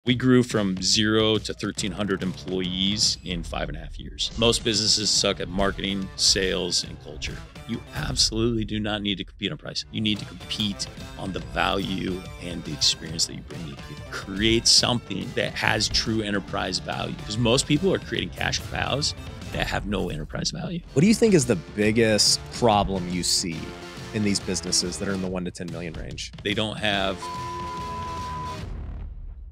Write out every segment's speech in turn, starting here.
We grew from 0 to 1,300 employees in 5.5 years. Most businesses suck at marketing, sales, and culture. You absolutely do not need to compete on price. You need to compete on the value and the experience that you bring to people. Create something that has true enterprise value, because most people are creating cash cows that have no enterprise value. What do you think is the biggest problem you see in these businesses that are in the 1 to 10 million range? They don't have...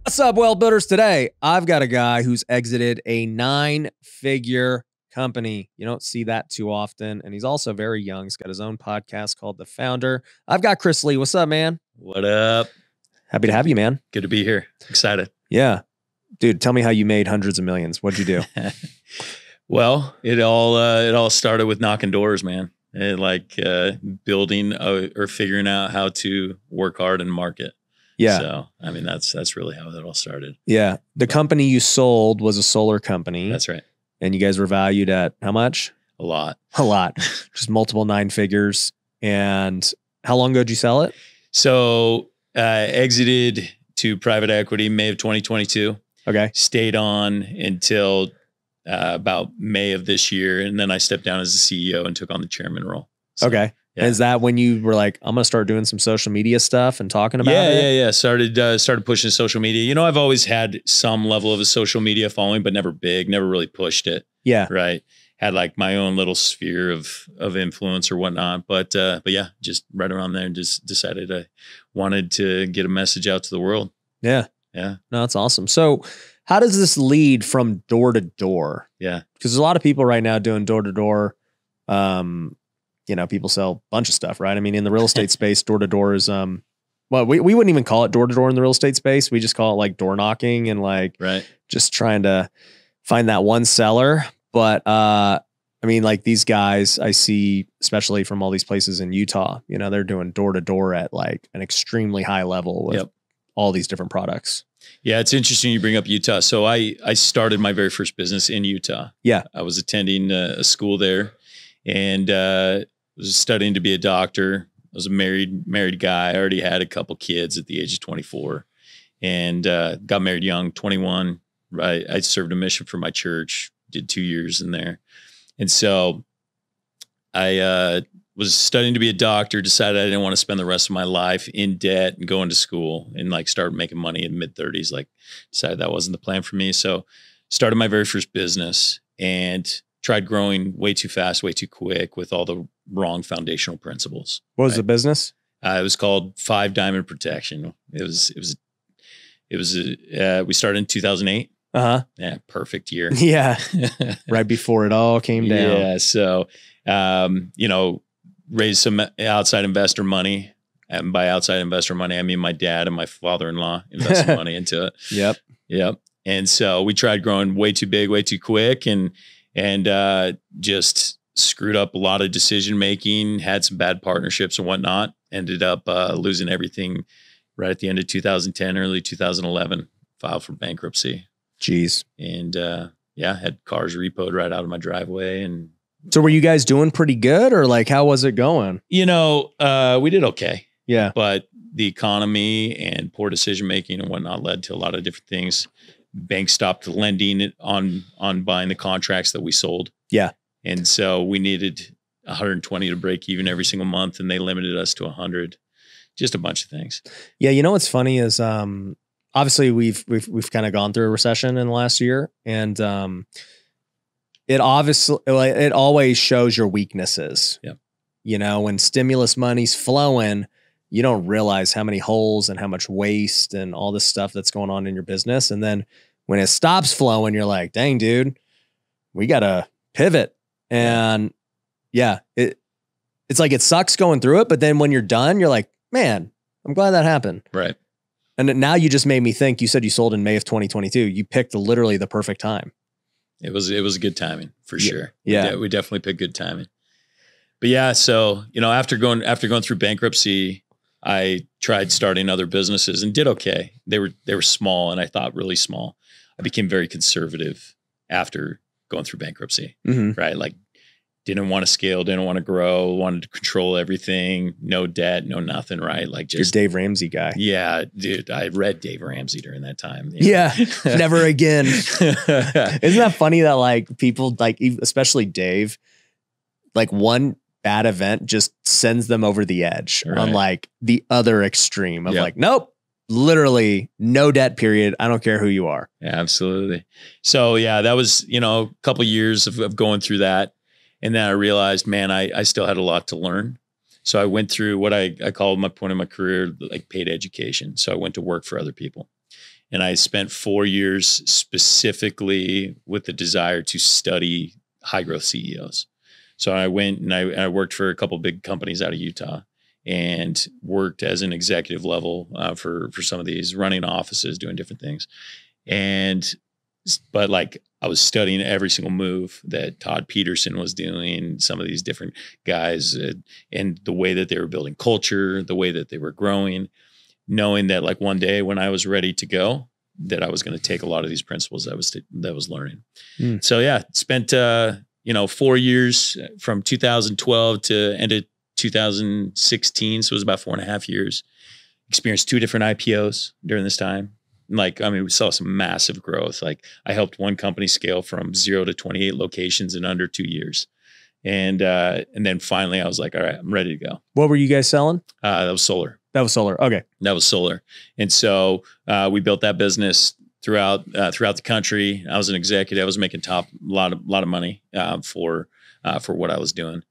What's up, Well Builders? Today, I've got a guy who's exited a 9-figure company. You don't see that too often. And he's also very young. He's got his own podcast called The Founder. I've got Chris Lee. What's up, man? What up? Happy to have you, man. Good to be here. Excited. Yeah. Dude, tell me how you made hundreds of millions. What'd you do? Well, it all started with knocking doors, man. Building or figuring out how to work hard and market. Yeah. So, I mean, that's really how it all started. Yeah. The company you sold was a solar company. That's right. And you guys were valued at how much? A lot. A lot. Just multiple 9 figures. And how long ago did you sell it? So, exited to private equity May of 2022. Okay. Stayed on until about May of this year. And then I stepped down as the CEO and took on the chairman role. So, okay. Yeah. Is that when you were like, I'm going to start doing some social media stuff and talking about it? Yeah. Started pushing social media. You know, I've always had some level of a social media following, but never big, never really pushed it. Yeah. Right. Had like my own little sphere of influence or whatnot. But yeah, just right around there, just decided I wanted to get a message out to the world. Yeah. Yeah. No, that's awesome. So how does this lead from door to door? Yeah. Because there's a lot of people right now doing door to door. You know, people sell a bunch of stuff, right? I mean, in the real estate space, door to door is, well, we wouldn't even call it door to door in the real estate space. We just call it like door knocking and like just trying to find that one seller. But I mean, like these guys I see, especially from all these places in Utah, you know, they're doing door to door at like an extremely high level with all these different products. Yeah, it's interesting you bring up Utah. So I started my very first business in Utah. Yeah. I was attending a school there and was studying to be a doctor. I was a married guy. I already had a couple kids at the age of 24 and got married young, 21. Right. I served a mission for my church, did 2 years in there. And so I was studying to be a doctor, decided I didn't want to spend the rest of my life in debt and going to school and like start making money in mid-30s. Like decided that wasn't the plan for me. So started my very first business and tried growing way too fast, way too quick with all the wrong foundational principles. What was the business? It was called 5 Diamond Protection. We started in 2008. Uh-huh. Yeah. Perfect year. Yeah. Right before it all came down. Yeah. So, you know, raised some outside investor money. And by outside investor money, I mean my dad and my father-in-law invested money into it. Yep. And so we tried growing way too big, way too quick and just screwed up a lot of decision making, had some bad partnerships and whatnot, ended up losing everything right at the end of 2010, early 2011, filed for bankruptcy. Jeez. And had cars repoed right out of my driveway. And so were you guys doing pretty good or like, how was it going? You know, we did okay. Yeah. But the economy and poor decision making and whatnot led to a lot of different things. Banks stopped lending on buying the contracts that we sold. Yeah. And so we needed 120 to break even every single month, and they limited us to 100. Just a bunch of things. Yeah, you know what's funny is obviously we've kind of gone through a recession in the last year, and it always shows your weaknesses. Yeah. You know, when stimulus money's flowing, you don't realize how many holes and how much waste and all this stuff that's going on in your business. And then when it stops flowing, you're like, dang, dude, we got to pivot. And yeah, it's like, it sucks going through it. But then when you're done, you're like, man, I'm glad that happened. Right. And now you just made me think, you said you sold in May of 2022. You picked literally the perfect time. It was good timing for sure. Yeah. We definitely picked good timing. But yeah, so, you know, after going through bankruptcy, I tried starting other businesses and did okay. They were small, and I thought really small. I became very conservative after going through bankruptcy, right? Like didn't want to scale, didn't want to grow, wanted to control everything, no debt, no nothing, right? Like just you're Dave Ramsey guy. Yeah, dude, I read Dave Ramsey during that time. Yeah, never again. Isn't that funny that like people like, especially Dave, like one bad event just sends them over the edge on like the other extreme of like, nope, literally no debt period. I don't care who you are. Yeah, absolutely. So yeah, that was, a couple of years of going through that. And then I realized, man, I still had a lot to learn. So I went through what I call my point in my career, like paid education. So I went to work for other people. And I spent 4 years specifically with the desire to study high growth CEOs. So I went and I worked for a couple of big companies out of Utah and worked as an executive level for some of these, running offices, doing different things. But like I was studying every single move that Todd Peterson was doing, some of these different guys, and the way that they were building culture, the way that they were growing, knowing that like one day when I was ready to go, that I was going to take a lot of these principles that I was learning. So yeah, spent 4 years from 2012 to end of 2016. So it was about 4.5 years. Experienced 2 different IPOs during this time. Like, I mean, we saw some massive growth. Like I helped one company scale from 0 to 28 locations in under 2 years. And then finally I was like, all right, I'm ready to go. What were you guys selling? That was solar. That was solar. Okay. That was solar. And so we built that business throughout the country. I was an executive. I was making a lot of money for what I was doing.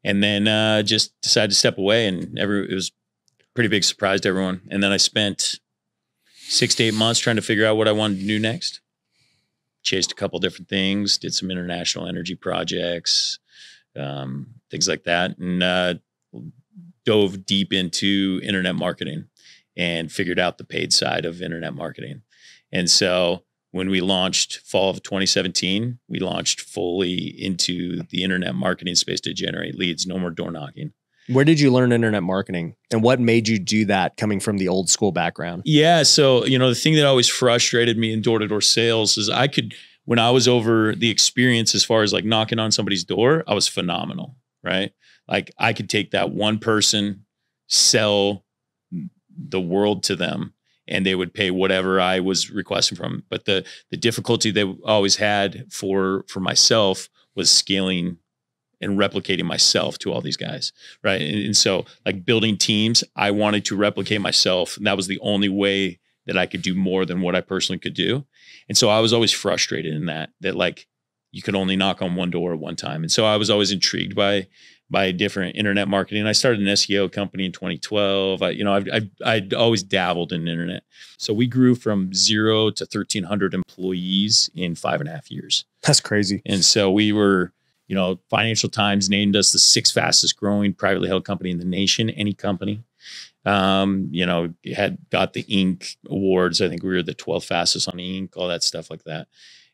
And then just decided to step away, and it was a pretty big surprise to everyone. And then I spent 6 to 8 months trying to figure out what I wanted to do next. Chased a couple different things, did some international energy projects, things like that, and dove deep into internet marketing and figured out the paid side of internet marketing. And so when we launched fall of 2017, we launched fully into the internet marketing space to generate leads, no more door knocking. Where did you learn internet marketing, and what made you do that coming from the old school background? Yeah. So, the thing that always frustrated me in door-to-door sales is when I was over the experience as far as like knocking on somebody's door, I was phenomenal, right? Like I could take that one person, sell the world to them, and they would pay whatever I was requesting from them. But the difficulty they always had for myself was scaling and replicating myself to all these guys, right? And so like building teams, I wanted to replicate myself. And that was the only way that I could do more than what I personally could do. And so I was always frustrated in that like you could only knock on one door at one time. And so I was always intrigued by different internet marketing. I started an SEO company in 2012. I'd always dabbled in internet. So we grew from 0 to 1,300 employees in 5.5 years. That's crazy. And so we were, Financial Times named us the 6th fastest growing privately held company in the nation, any company. Had got the Inc. awards. I think we were the 12th fastest on Inc., all that stuff like that.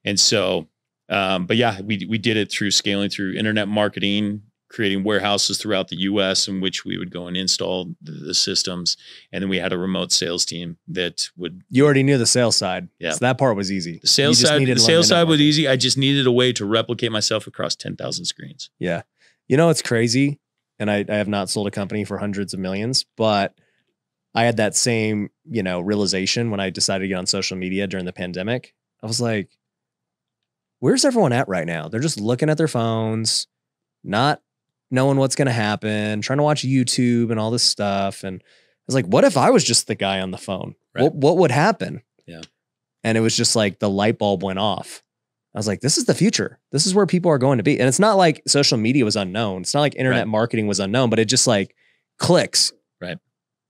And so, but yeah, we did it through scaling through internet marketing, creating warehouses throughout the US in which we would go and install the systems. And then we had a remote sales team that would. You already knew the sales side. Yeah. So that part was easy. The sales side was easy. I just needed a way to replicate myself across 10,000 screens. Yeah. It's crazy. And I have not sold a company for hundreds of millions, but I had that same, realization when I decided to get on social media during the pandemic. I was like, where's everyone at right now? They're just looking at their phones, not knowing what's going to happen, trying to watch YouTube and all this stuff. And I was like, what if I was just the guy on the phone? Right. What would happen? Yeah. And it was just like the light bulb went off. I was like, this is the future. This is where people are going to be. And it's not like social media was unknown. It's not like internet marketing was unknown, but it just like clicks. Right. And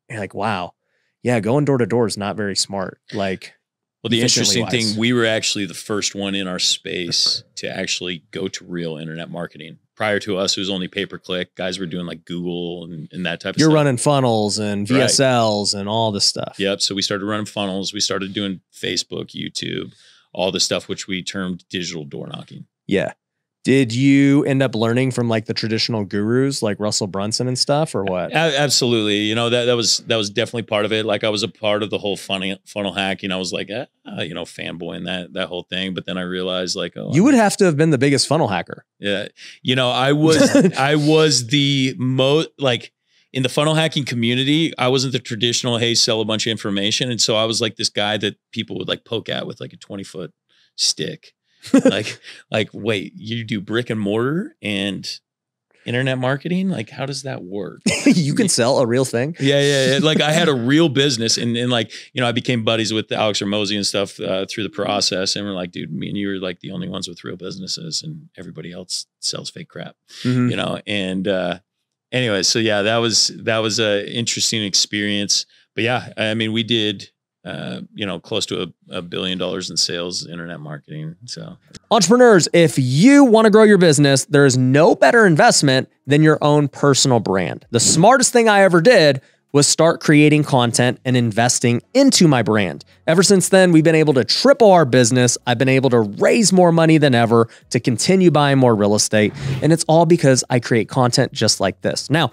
you're like, wow. Yeah. Going door to door is not very smart. Like, well, the interesting thing, we were actually the first one in our space to actually go to real internet marketing. Prior to us, it was only pay-per-click. Guys were doing like Google and that type of stuff. You're running funnels and VSLs and all this stuff. Yep. So we started running funnels. We started doing Facebook, YouTube, all the stuff which we termed digital door knocking. Yeah. Did you end up learning from like the traditional gurus like Russell Brunson and stuff, or what? Absolutely. You know, that was definitely part of it. Like I was a part of the whole funnel hacking. I was like, you know, fanboying that whole thing. But then I realized like, oh, you would have to have been the biggest funnel hacker. Yeah. You know, I was the most like in the funnel hacking community, I wasn't the traditional, hey, sell a bunch of information. And so I was like this guy that people would like poke at with like a 20-foot stick. like, wait, you do brick and mortar and internet marketing? Like, how does that work? You can sell a real thing. Yeah. Like I had a real business and like, you know, I became buddies with Alex Hormozy and stuff through the process. And we're like, dude, me and you are like the only ones with real businesses and everybody else sells fake crap, you know? And anyway, so yeah, that was a interesting experience. But yeah, I mean, we did you know, close to $1 billion in sales, internet marketing. So entrepreneurs, if you want to grow your business, there is no better investment than your own personal brand. The smartest thing I ever did was start creating content and investing into my brand. Ever since then, we've been able to triple our business. I've been able to raise more money than ever to continue buying more real estate. And it's all because I create content just like this. Now,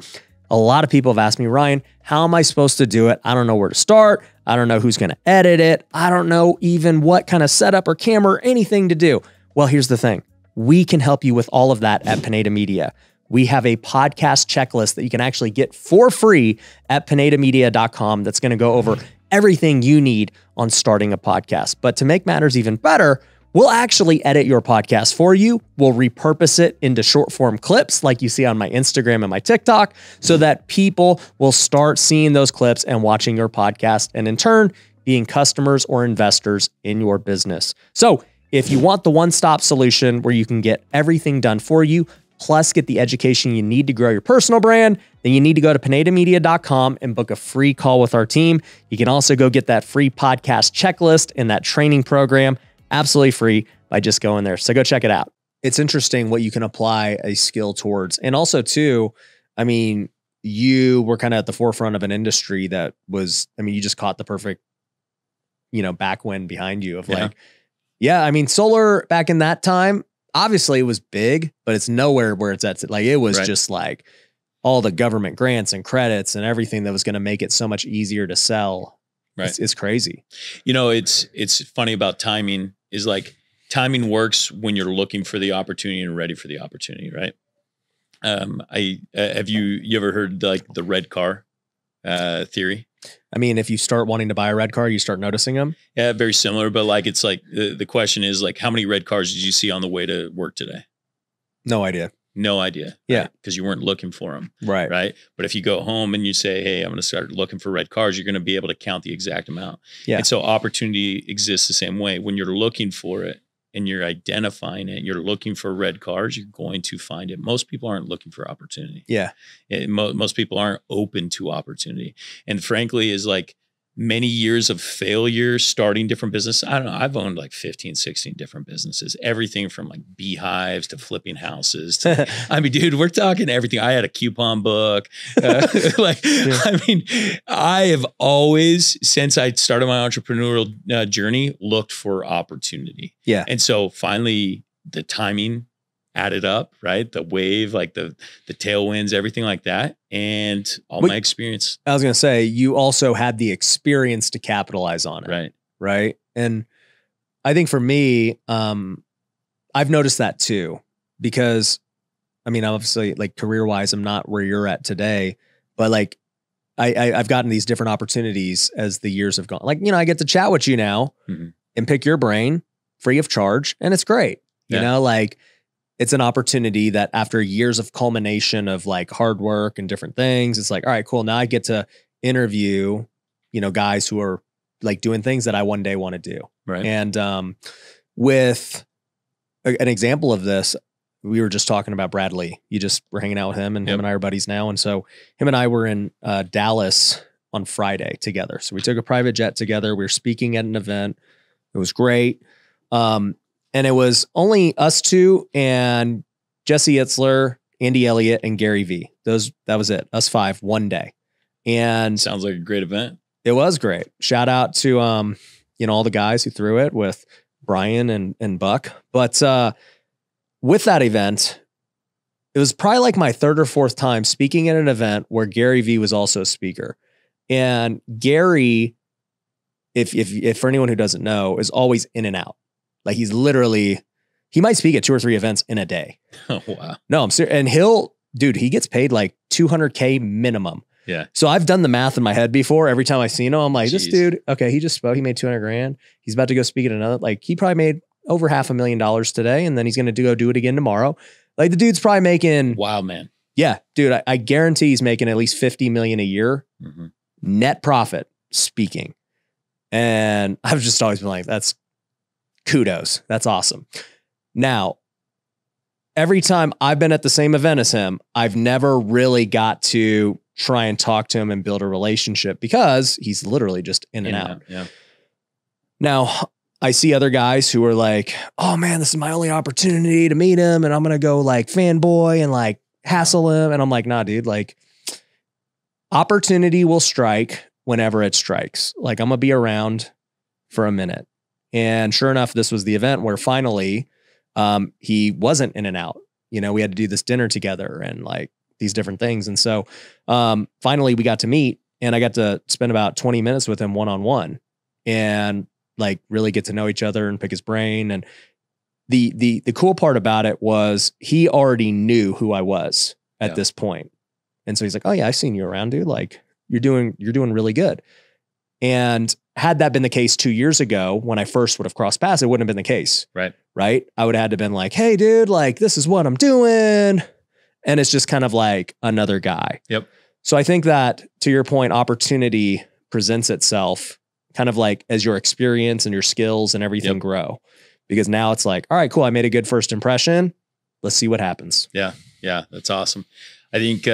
a lot of people have asked me, Ryan, how am I supposed to do it? I don't know where to start. I don't know who's going to edit it. I don't know even what kind of setup or camera or anything to do. Well, here's the thing. We can help you with all of that at Pineda Media. We have a podcast checklist that you can actually get for free at pinedamedia.com that's going to go over everything you need on starting a podcast. But to make matters even better, we'll actually edit your podcast for you. We'll repurpose it into short form clips like you see on my Instagram and my TikTok so that people will start seeing those clips and watching your podcast and in turn being customers or investors in your business. So if you want the one-stop solution where you can get everything done for you, plus get the education you need to grow your personal brand, then you need to go to pinedamedia.com and book a free call with our team. You can also go get that free podcast checklist and that training program absolutely free by just going there. So go check it out. It's interesting what you can apply a skill towards. And also too, I mean, you were kind of at the forefront of an industry that was, I mean, you just caught the perfect, you know, backwind behind you of like, yeah, I mean, solar back in that time, obviously it was big, but it's nowhere where it's at. Like it was just like all the government grants and credits and everything that was going to make it so much easier to sell. Right. It's crazy. You know, it's funny about timing is like timing works when you're looking for the opportunity and ready for the opportunity. Right. Have you ever heard like the red car theory? I mean, if you start wanting to buy a red car, you start noticing them. Yeah, very similar. But like, it's like the question is like, how many red cars did you see on the way to work today? No idea. No idea. Yeah. Because you weren't looking for them. Right. Right. But if you go home and you say, hey, I'm going to start looking for red cars, you're going to be able to count the exact amount. Yeah. And so opportunity exists the same way. When you're looking for it and you're identifying it, you're looking for red cars, you're going to find it. Most people aren't looking for opportunity. Yeah. Most people aren't open to opportunity. And frankly, is like, many years of failure starting different business. I don't know. I've owned like 15, 16 different businesses, everything from like beehives to flipping houses. To, I mean, dude, we're talking everything. I had a coupon book. I mean, I have always, since I started my entrepreneurial journey, looked for opportunity. Yeah. And so finally the timing added up, right? The wave, like the tailwinds, everything like that. And my experience. I was going to say, you also had the experience to capitalize on it. Right. Right. And I think for me, I've noticed that too, because I mean, obviously like career-wise, I'm not where you're at today, but like I've gotten these different opportunities as the years have gone. Like, you know, I get to chat with you now and pick your brain free of charge. And it's great. You know, like, it's an opportunity that after years of culmination of like hard work and different things, it's like, all right, cool. Now I get to interview, you know, guys who are like doing things that I one day want to do. Right. And with an example of this, we were just talking about Bradley. You just were hanging out with him and him and I are buddies now. And so him and I were in Dallas on Friday together. So we took a private jet together. We were speaking at an event. It was great. And it was only us two and Jesse Itzler, Andy Elliott, and Gary V. That was it. Us five, one day. And sounds like a great event. It was great. Shout out to, you know, all the guys who threw it with Brian and Buck. But with that event, it was probably like my third or fourth time speaking at an event where Gary Vee was also a speaker. And Gary, if for anyone who doesn't know, is always in and out. Like he's literally, he might speak at 2 or 3 events in a day. Oh, wow. No, I'm serious. And he gets paid like $200K minimum. Yeah. So I've done the math in my head before. Every time I seen him, I'm like, Jeez. This dude, okay, he just spoke. He made 200 grand. He's about to go speak at another. Like he probably made over $500,000 today, and then he's going to go do it again tomorrow. Like the dude's probably making. Wow, man. Yeah, dude, I guarantee he's making at least 50 million a year net profit speaking. And I've just always been like, that's kudos. That's awesome. Now, every time I've been at the same event as him, I've never really got to try and talk to him and build a relationship because he's literally just in and out. Yeah. Now, I see other guys who are like, oh man, this is my only opportunity to meet him. And I'm going to go like fanboy and like hassle him. And I'm like, nah, dude, like opportunity will strike whenever it strikes. Like I'm going to be around for a minute. And sure enough, this was the event where finally he wasn't in and out. You know, we had to do this dinner together and like these different things. And so finally we got to meet and I got to spend about 20 minutes with him one-on-one and like really get to know each other and pick his brain. And the cool part about it was he already knew who I was at this point. And so he's like, oh yeah, I've seen you around, dude. Like you're doing really good. And had that been the case 2 years ago, when I first would have crossed paths, it wouldn't have been the case. Right. I would have had to been like, hey dude, like this is what I'm doing. And it's just kind of like another guy. Yep. So I think that to your point, opportunity presents itself kind of like as your experience and your skills and everything grow, because now it's like, all right, cool. I made a good first impression. Let's see what happens. Yeah. Yeah. That's awesome. I think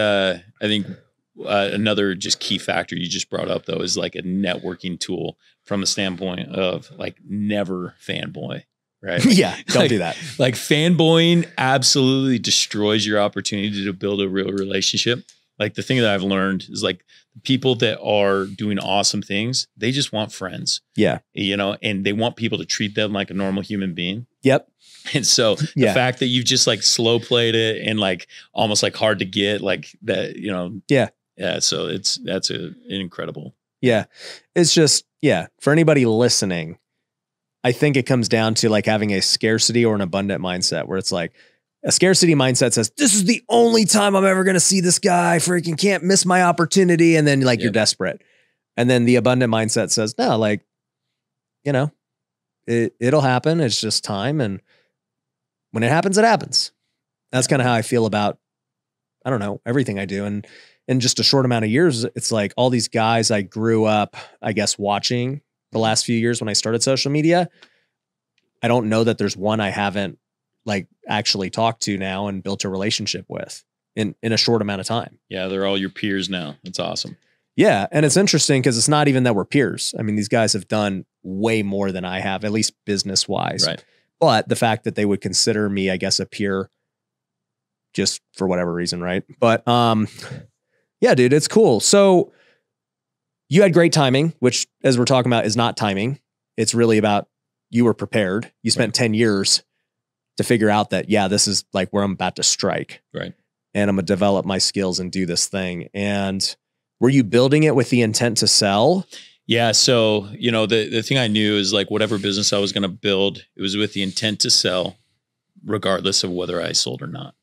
another just key factor you just brought up though, is like a networking tool from a standpoint of like never fanboy, right? Yeah. Don't do that. Like fanboying absolutely destroys your opportunity to build a real relationship. Like the thing that I've learned is like people that are doing awesome things, they just want friends. Yeah. You know, and they want people to treat them like a normal human being. Yep. And so the fact that you've just like slow played it and like almost like hard to get like that, you know. Yeah. Yeah. So that's an incredible. Yeah. It's just, for anybody listening, I think it comes down to like having a scarcity or an abundant mindset where it's like, a scarcity mindset says, this is the only time I'm ever going to see this guy, freaking can't miss my opportunity. And then like, you're desperate. And then the abundant mindset says, no, like, you know, it'll happen. It's just time. And when it happens, it happens. That's kind of how I feel about, I don't know, everything I do. And in just a short amount of years, it's like all these guys I grew up, I guess, watching the last few years when I started social media. I don't know that there's one I haven't like actually talked to now and built a relationship with in a short amount of time. Yeah. They're all your peers now. That's awesome. Yeah. And it's interesting because it's not even that we're peers. I mean, these guys have done way more than I have, at least business wise. Right. But the fact that they would consider me, I guess, a peer just for whatever reason. Right. But, yeah, dude, it's cool. So you had great timing, which as we're talking about is not timing. It's really about you were prepared. You spent 10 years to figure out that, yeah, this is like where I'm about to strike. Right. And I'm going to develop my skills and do this thing. And were you building it with the intent to sell? Yeah. So, you know, the thing I knew is like whatever business I was going to build, it was with the intent to sell regardless of whether I sold or not,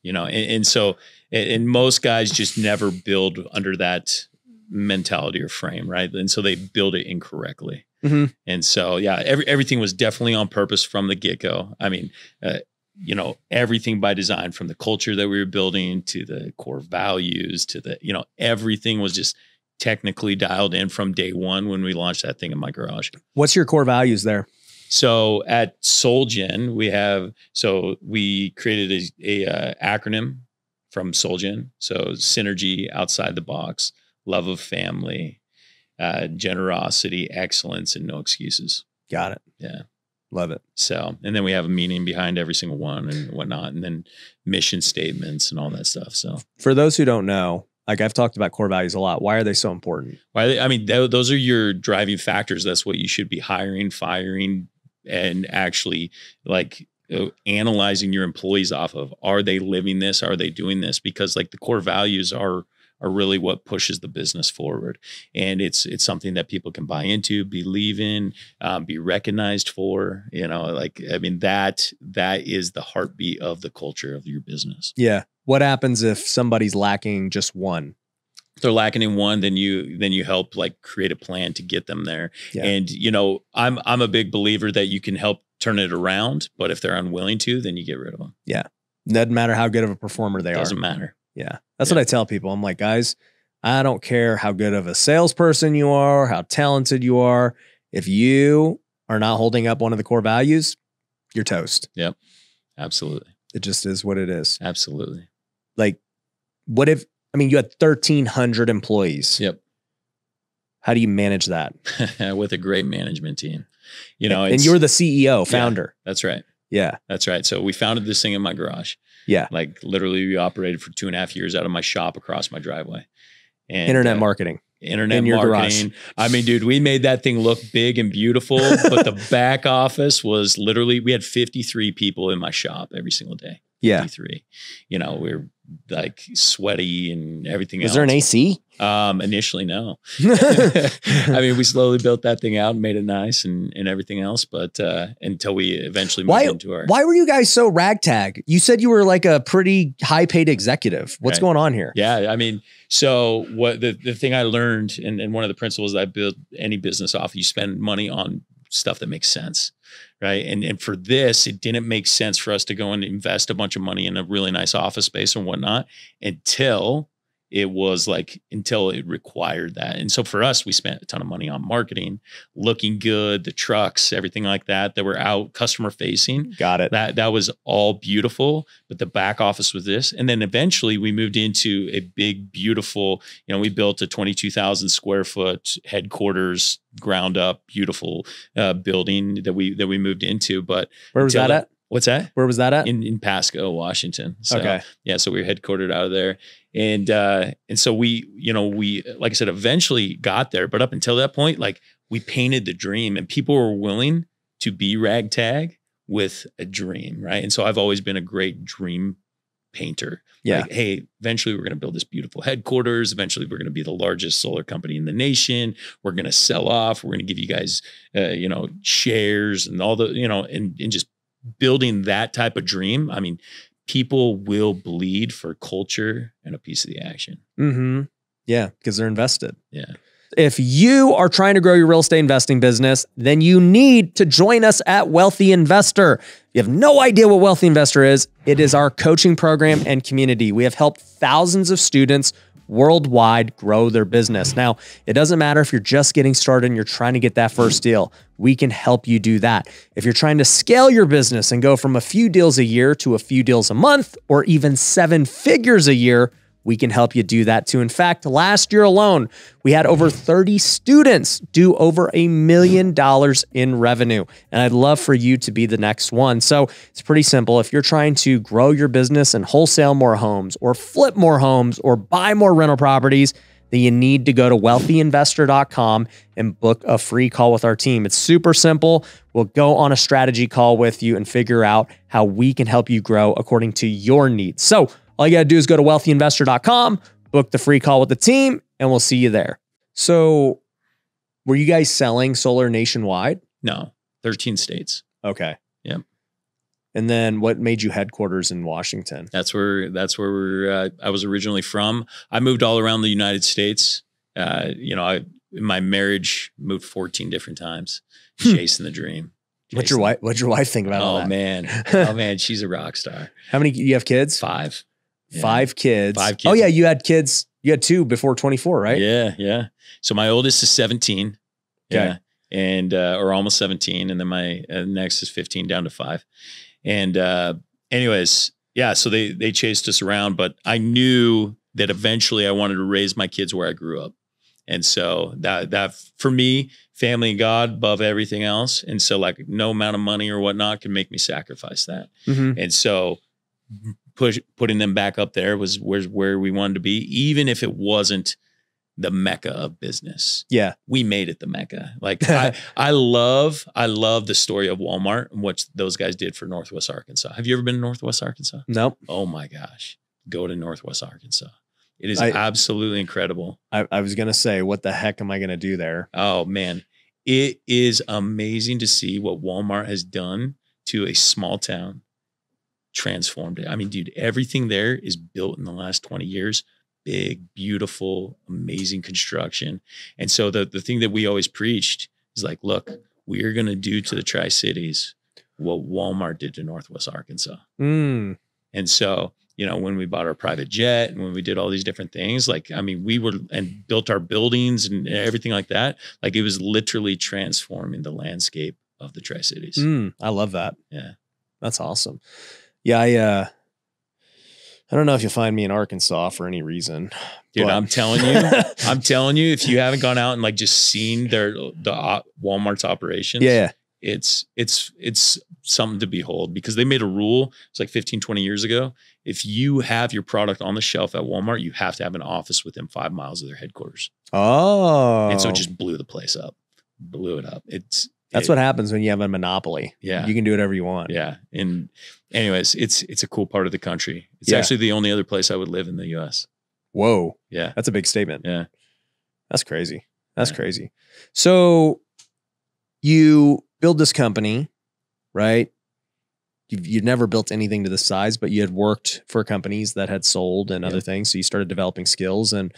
you know? And so, and most guys just never build under that mentality or frame. Right. And so they build it incorrectly. Mm-hmm. And so, yeah, everything was definitely on purpose from the get-go. I mean, you know, everything by design, from the culture that we were building to the core values to the, you know, everything was just technically dialed in from day one when we launched that thing in my garage. What's your core values there? So at SOLGEN, we created a acronym from SOLGEN. So synergy, outside the box, love of family, generosity, excellence, and no excuses. Got it. Yeah. Love it. So, and then we have a meaning behind every single one and whatnot, and then mission statements and all that stuff. So for those who don't know, like I've talked about core values a lot. Why are they so important? I mean, those are your driving factors. That's what you should be hiring, firing, and actually like analyzing your employees off of, are they living this? Are they doing this? Because like the core values are really what pushes the business forward. And it's something that people can buy into, believe in, be recognized for, like, I mean, that is the heartbeat of the culture of your business. Yeah. What happens if somebody's lacking just one? If they're lacking in one, then you help like create a plan to get them there. Yeah. And, I'm a big believer that you can help turn it around, but if they're unwilling to, then you get rid of them. Yeah. Doesn't matter how good of a performer they are. Doesn't matter. Yeah. That's what I tell people. I'm like, guys, I don't care how good of a salesperson you are, how talented you are. If you are not holding up one of the core values, you're toast. Yep. Absolutely. It just is what it is. Absolutely. Like, you had 1,300 employees. Yep. How do you manage that? With a great management team. And you're the CEO, founder. Yeah, that's right. Yeah. That's right. So we founded this thing in my garage. Yeah. Like literally we operated for 2.5 years out of my shop across my driveway. And internet marketing. Internet marketing. Garage. I mean, dude, we made that thing look big and beautiful, but the back office was literally, we had 53 people in my shop every single day. Yeah. 53. We're like sweaty and everything else. Was there an AC? Initially, no. I mean, we slowly built that thing out and made it nice and everything else, but until we eventually moved into our. Why were you guys so ragtag? You said you were like a pretty high paid executive. What's going on here? Yeah, I mean, so what the thing I learned, and one of the principles that I build any business off, you spend money on stuff that makes sense. Right. And for this, it didn't make sense for us to go and invest a bunch of money in a really nice office space and whatnot until it required that. And so for us, we spent a ton of money on marketing, looking good, the trucks, everything like that were out customer facing. Got it. That was all beautiful, but the back office was this. And then eventually we moved into a big, beautiful, we built a 22,000 square foot headquarters, ground up, beautiful building that we moved into. But where was that at? What's that? Where was that at? In Pasco, Washington. So, okay. Yeah. So we were headquartered out of there. And so we, like I said, eventually got there, but up until that point, like we painted the dream and people were willing to be ragtag with a dream. Right. And so I've always been a great dream painter. Yeah. Like, hey, eventually we're going to build this beautiful headquarters. Eventually we're going to be the largest solar company in the nation. We're going to sell off. We're going to give you guys, shares and all the, and just building that type of dream. I mean, people will bleed for culture and a piece of the action. Mm-hmm. Yeah, because they're invested. Yeah. If you are trying to grow your real estate investing business, then you need to join us at Wealthy Investor. If you have no idea what Wealthy Investor is, it is our coaching program and community. We have helped thousands of students worldwide grow their business. Now, it doesn't matter if you're just getting started and you're trying to get that first deal. We can help you do that. If you're trying to scale your business and go from a few deals a year to a few deals a month, or even 7 figures a year, we can help you do that too. In fact, last year alone, we had over 30 students do over $1 million in revenue. And I'd love for you to be the next one. So it's pretty simple. If you're trying to grow your business and wholesale more homes or flip more homes or buy more rental properties, then you need to go to wealthyinvestor.com and book a free call with our team. It's super simple. We'll go on a strategy call with you and figure out how we can help you grow according to your needs. So all you got to do is go to wealthyinvestor.com, book the free call with the team, and we'll see you there. So were you guys selling solar nationwide? No, 13 states. Okay. Yep. And then what made you headquarters in Washington? That's where I was originally from. I moved all around the United States. In my marriage, moved 14 different times, chasing the dream. What'd your wife think about all that? Oh man, she's a rock star. How many, you have kids? 5. Yeah. 5 kids. 5 kids. Oh yeah, you had kids. You had 2 before 24, right? Yeah. So my oldest is 17. Okay. Yeah. And or almost 17, and then my next is 15 down to 5. And anyways, yeah, so they chased us around, but I knew that eventually I wanted to raise my kids where I grew up. And so that for me, family and God above everything else. And so like no amount of money or whatnot can make me sacrifice that. Mm-hmm. And so putting them back up there was where we wanted to be, even if it wasn't the mecca of business. Yeah. We made it the mecca. Like I love the story of Walmart and what those guys did for Northwest Arkansas. Have you ever been to Northwest Arkansas? Nope. Oh my gosh. Go to Northwest Arkansas. It is absolutely incredible. I was going to say, what the heck am I going to do there? Oh man. It is amazing to see what Walmart has done to a small town, transformed it. I mean, dude, everything there is built in the last 20 years. Big, beautiful, amazing construction. And so the thing that we always preached is like, look, we are going to do to the Tri-Cities what Walmart did to Northwest Arkansas. Mm. And so, you know, when we bought our private jet and when we did all these different things, like, I mean, we were and built our buildings and everything like that. Like it was literally transforming the landscape of the Tri-Cities. I love that. Yeah. That's awesome. Yeah. I don't know if you'll find me in Arkansas for any reason. Dude, I'm telling you, if you haven't gone out and like just seen the Walmart's operations, yeah, it's something to behold, because they made a rule. It's like 15, 20 years ago. If you have your product on the shelf at Walmart, you have to have an office within 5 miles of their headquarters. Oh, and so it just blew the place up, blew it up. That's what happens when you have a monopoly. Yeah. You can do whatever you want. Yeah. And anyways, it's a cool part of the country. It's actually the only other place I would live in the US. Whoa. Yeah. That's a big statement. Yeah. That's crazy. That's crazy. So you build this company, right? You'd never built anything to this size, but you had worked for companies that had sold and other things. So you started developing skills. And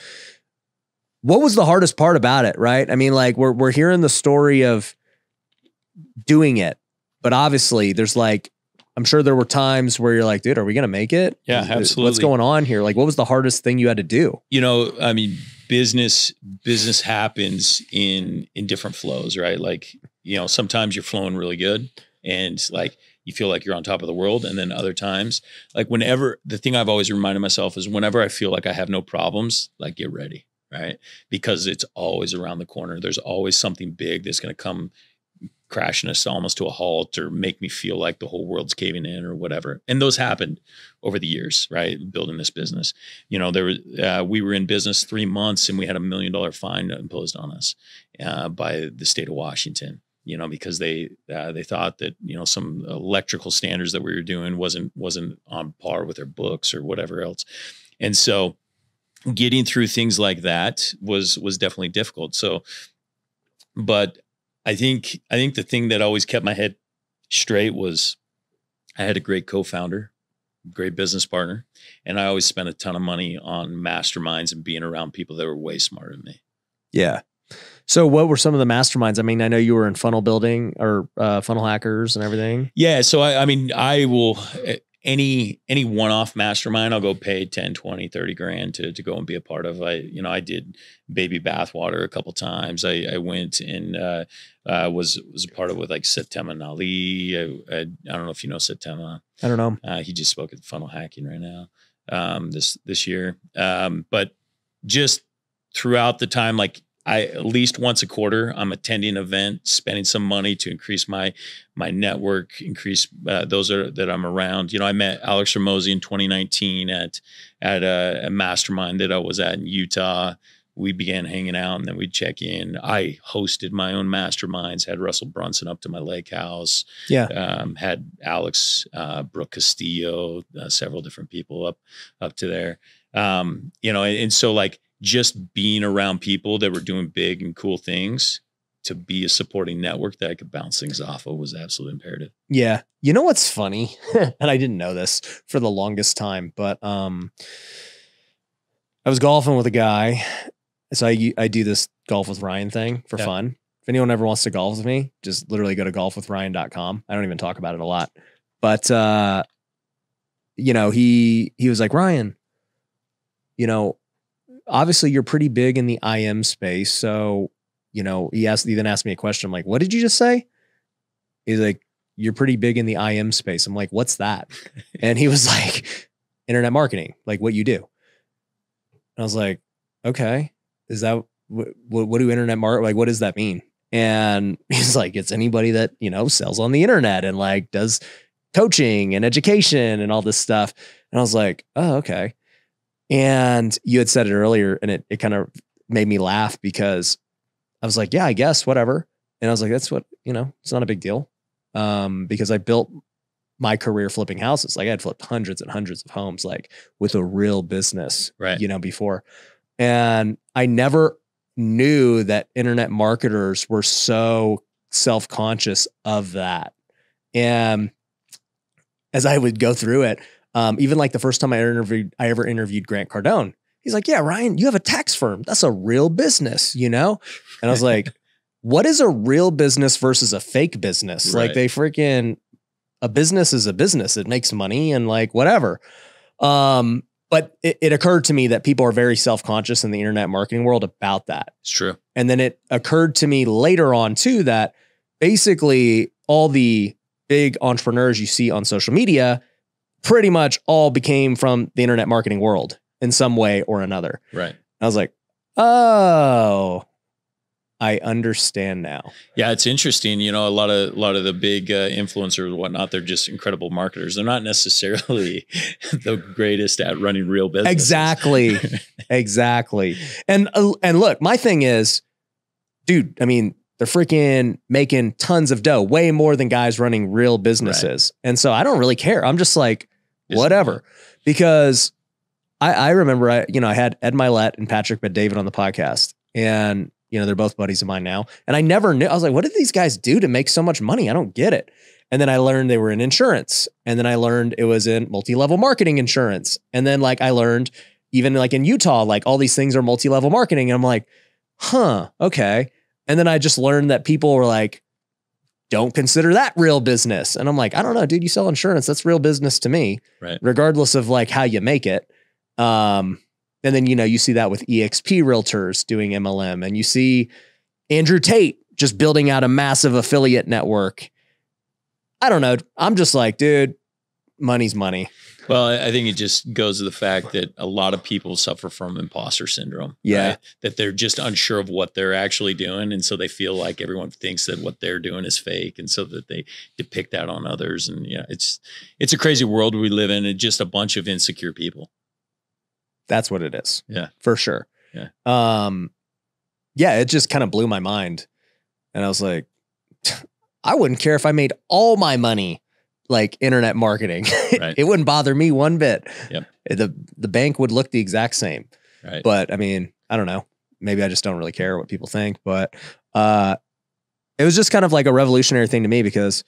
what was the hardest part about it, right? I mean, like we're hearing the story of doing it, but obviously there's like, I'm sure there were times where you're like, dude, are we going to make it? Yeah, absolutely. What's going on here? Like, what was the hardest thing you had to do? You know, I mean, business happens in different flows, right? Like, you know, sometimes you're flowing really good and like you feel like you're on top of the world. And then other times, like the thing I've always reminded myself is whenever I feel like I have no problems, like get ready, right? Because it's always around the corner. There's always something big that's going to come crashing us almost to a halt or make me feel like the whole world's caving in or whatever. And those happened over the years, right? Building this business. You know, we were in business 3 months and we had $1 million fine imposed on us by the state of Washington, you know, because they thought that, you know, some electrical standards that we were doing wasn't on par with their books or whatever else. And so getting through things like that was definitely difficult. So, but I think the thing that always kept my head straight was I had a great co-founder, great business partner, and I always spent a ton of money on masterminds and being around people that were way smarter than me. Yeah. So what were some of the masterminds? I mean, I know you were in funnel building or funnel hackers and everything. Yeah. So I mean, I will, any one-off mastermind, I'll go pay 10, 20, 30 grand to go and be a part of. I did baby bathwater a couple times. I went and was a part of with like Setema and Ali. I don't know if you know Setema. I don't know. He just spoke at Funnel Hacking right now this year. But just throughout the time, like at least once a quarter, I'm attending an event, spending some money to increase my network, increase those that I'm around. You know, I met Alex Ramosi in 2019 at a mastermind that I was at in Utah. We began hanging out and then we'd check in. I hosted my own masterminds, had Russell Brunson up to my lake house. Yeah. Had Alex, Brooke Castillo, several different people up to there. You know, and so like, just being around people that were doing big and cool things to be a supporting network that I could bounce things off of was absolutely imperative. Yeah. You know what's funny? And I didn't know this for the longest time, but I was golfing with a guy. So I do this golf with Ryan thing for fun. If anyone ever wants to golf with me, just literally go to golfwithryan.com. I don't even talk about it a lot. But you know, he was like, Ryan, you know, obviously you're pretty big in the IM space. So, you know, he then asked me a question. I'm like, what did you just say? He's like, you're pretty big in the IM space. I'm like, what's that? And he was like, internet marketing, like what you do. And I was like, okay, is that, what do internet market, like, what does that mean? And he's like, it's anybody that, you know, sells on the internet and like does coaching and education and all this stuff. And I was like, oh, okay. And you had said it earlier and it kind of made me laugh because I was like, yeah, I guess whatever. And I was like, that's what, it's not a big deal. Because I built my career flipping houses. Like I had flipped hundreds and hundreds of homes, like with a real business, right. Before. And I never knew that internet marketers were so self-conscious of that. And as I would go through it, even like the first time I ever interviewed Grant Cardone, he's like, yeah, Ryan, you have a tax firm. That's a real business, And I was like, what is a real business versus a fake business? Right. Like a business is a business. It makes money and like whatever. But it occurred to me that people are very self-conscious in the internet marketing world about that. It's true. And then it occurred to me later on too, that basically all the big entrepreneurs you see on social media pretty much all became from the internet marketing world in some way or another. Right. I was like, oh, I understand now. Yeah, it's interesting. A lot of the big influencers and whatnot, they're just incredible marketers. They're not necessarily the greatest at running real business. Exactly. Exactly. And look, my thing is, dude, I mean, they're freaking making tons of dough, way more than guys running real businesses. Right. And so I don't really care. I'm just like, whatever. Because I remember I had Ed Milet and Patrick Bet-David on the podcast, and they're both buddies of mine now. And I never knew. I was like, what did these guys do to make so much money? I don't get it. And then I learned they were in insurance. And then I learned it was in multi-level marketing insurance. And then like I learned even like in Utah, like all these things are multi-level marketing. And I'm like, okay. And then I just learned that people were like, don't consider that real business. And I'm like, I don't know, dude, you sell insurance. That's real business to me, right? Regardless of like how you make it. And then, you see that with EXP realtors doing MLM, and you see Andrew Tate just building out a massive affiliate network. I don't know. I'm just like, dude, money's money. Well, I think it just goes to the fact that a lot of people suffer from imposter syndrome. Yeah. Right? That they're just unsure of what they're actually doing. And so they feel like everyone thinks that what they're doing is fake. And so that they depict that on others. And it's a crazy world we live in, and just a bunch of insecure people. That's what it is. Yeah, for sure. Yeah. Yeah, it just kind of blew my mind. And I was like, I wouldn't care if I made all my money like internet marketing. Right. It wouldn't bother me one bit. Yep. The bank would look the exact same. Right. But I mean, I don't know. Maybe I just don't really care what people think. But it was just kind of like a revolutionary thing to me because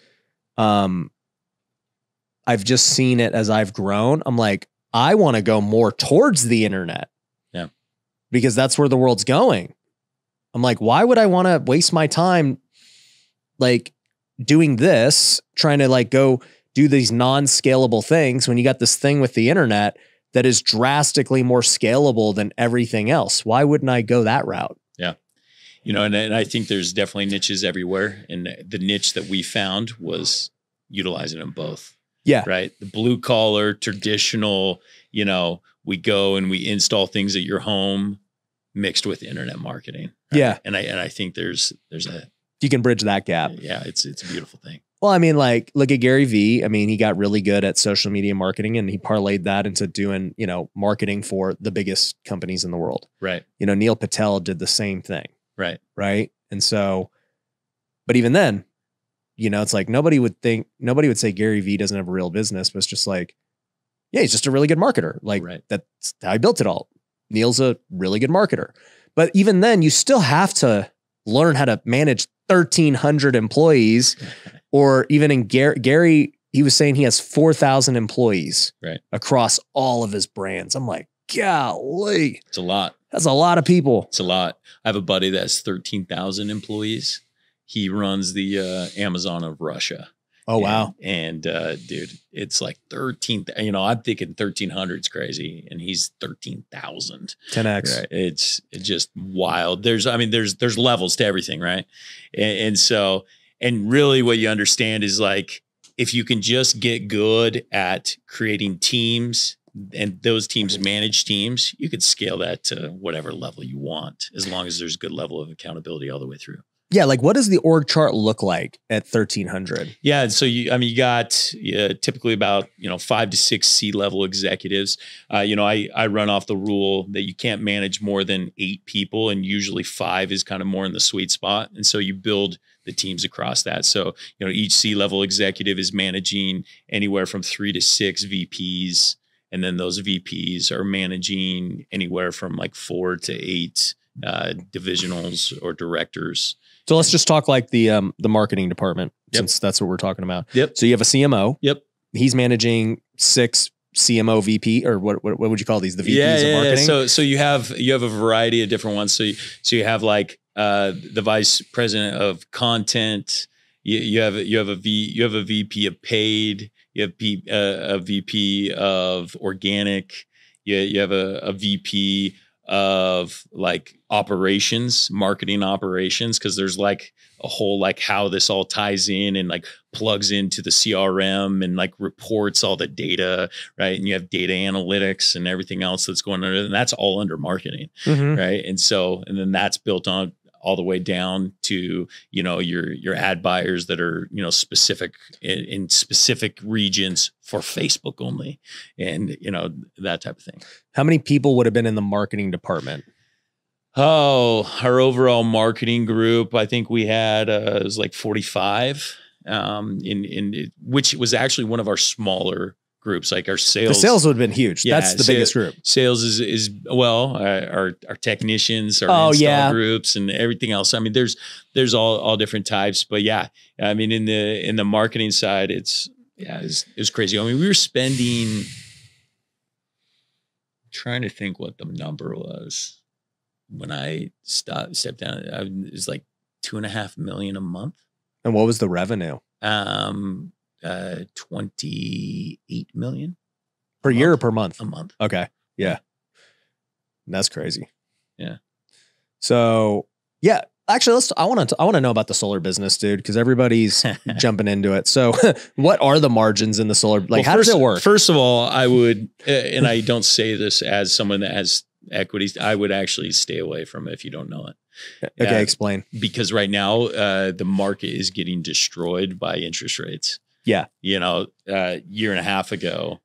I've just seen it as I've grown. I'm like, I want to go more towards the internet. Yeah. Because that's where the world's going. I'm like, why would I want to waste my time like doing this, trying to like go do these non-scalable things when you got this thing with the internet that is drastically more scalable than everything else? Why wouldn't I go that route? Yeah. And I think there's definitely niches everywhere. And the niche that we found was utilizing them both. Yeah. Right. The blue collar, traditional, we go and we install things at your home mixed with internet marketing. Right? Yeah. And I think there's a, you can bridge that gap. Yeah. It's a beautiful thing. Well, I mean, like look at Gary Vee. I mean, he got really good at social media marketing, and he parlayed that into doing, marketing for the biggest companies in the world. Right. Neil Patel did the same thing. Right. Right. And so, but even then, it's like nobody would say Gary Vee doesn't have a real business, but it's just like, yeah, he's just a really good marketer. Like that's how I built it all. Neil's a really good marketer. But even then, you still have to learn how to manage 1,300 employees, or even in Gary, he was saying he has 4,000 employees across all of his brands. I'm like, golly. It's a lot. That's a lot of people. It's a lot. I have a buddy that has 13,000 employees. He runs the Amazon of Russia. Oh, wow. And dude, it's like 13, I'm thinking 1,300 is crazy, and he's 13,000. 10X. Right? It's just wild. There's levels to everything. Right. And so, and really what you understand is like, if you can just get good at creating teams, and those teams manage teams, you could scale that to whatever level you want, as long as there's a good level of accountability all the way through. Yeah. Like, what does the org chart look like at 1,300? Yeah. So you got typically about, 5 to 6 C-level executives. I run off the rule that you can't manage more than 8 people, and usually 5 is kind of more in the sweet spot. And so you build the teams across that. So, each C-level executive is managing anywhere from 3 to 6 VPs. And then those VPs are managing anywhere from like 4 to 8 divisionals or directors. So let's just talk like the marketing department, since that's what we're talking about. Yep. So you have a CMO. Yep. He's managing 6 CMO VP, or what would you call these? The VPs of marketing. Yeah. So you have a variety of different ones. So you have like the vice president of content. You have a VP of paid. You have a VP of organic. You have a VP of like operations, marketing operations, because there's like a whole like how this all ties in and like plugs into the CRM and like reports all the data, right? And you have data analytics and everything else that's going on, and that's all under marketing, right? And then that's built on all the way down to, your ad buyers that are, specific in specific regions for Facebook only, and, that type of thing. How many people would have been in the marketing department? Oh, our overall marketing group, I think we had, it was like 45, which was actually one of our smaller groups. Like our sales, the sales would have been huge. Yeah, that's the biggest group. Sales is our technicians, our install groups, and everything else. I mean, there's all different types, but yeah, I mean, in the marketing side, it's crazy. I mean, we were spending, trying to think what the number was when I stepped down. It was like $2.5 million a month. And what was the revenue? 28 million per year or per month? A month. Okay. Yeah. That's crazy. Yeah. So yeah, actually I want to know about the solar business, dude, because everybody's jumping into it. So what are the margins in the solar? Like, how does it work? First of all, I would, and I don't say this as someone that has equities, I would actually stay away from it if you don't know it. Okay. Explain. Because right now, the market is getting destroyed by interest rates. Yeah. Year and a half ago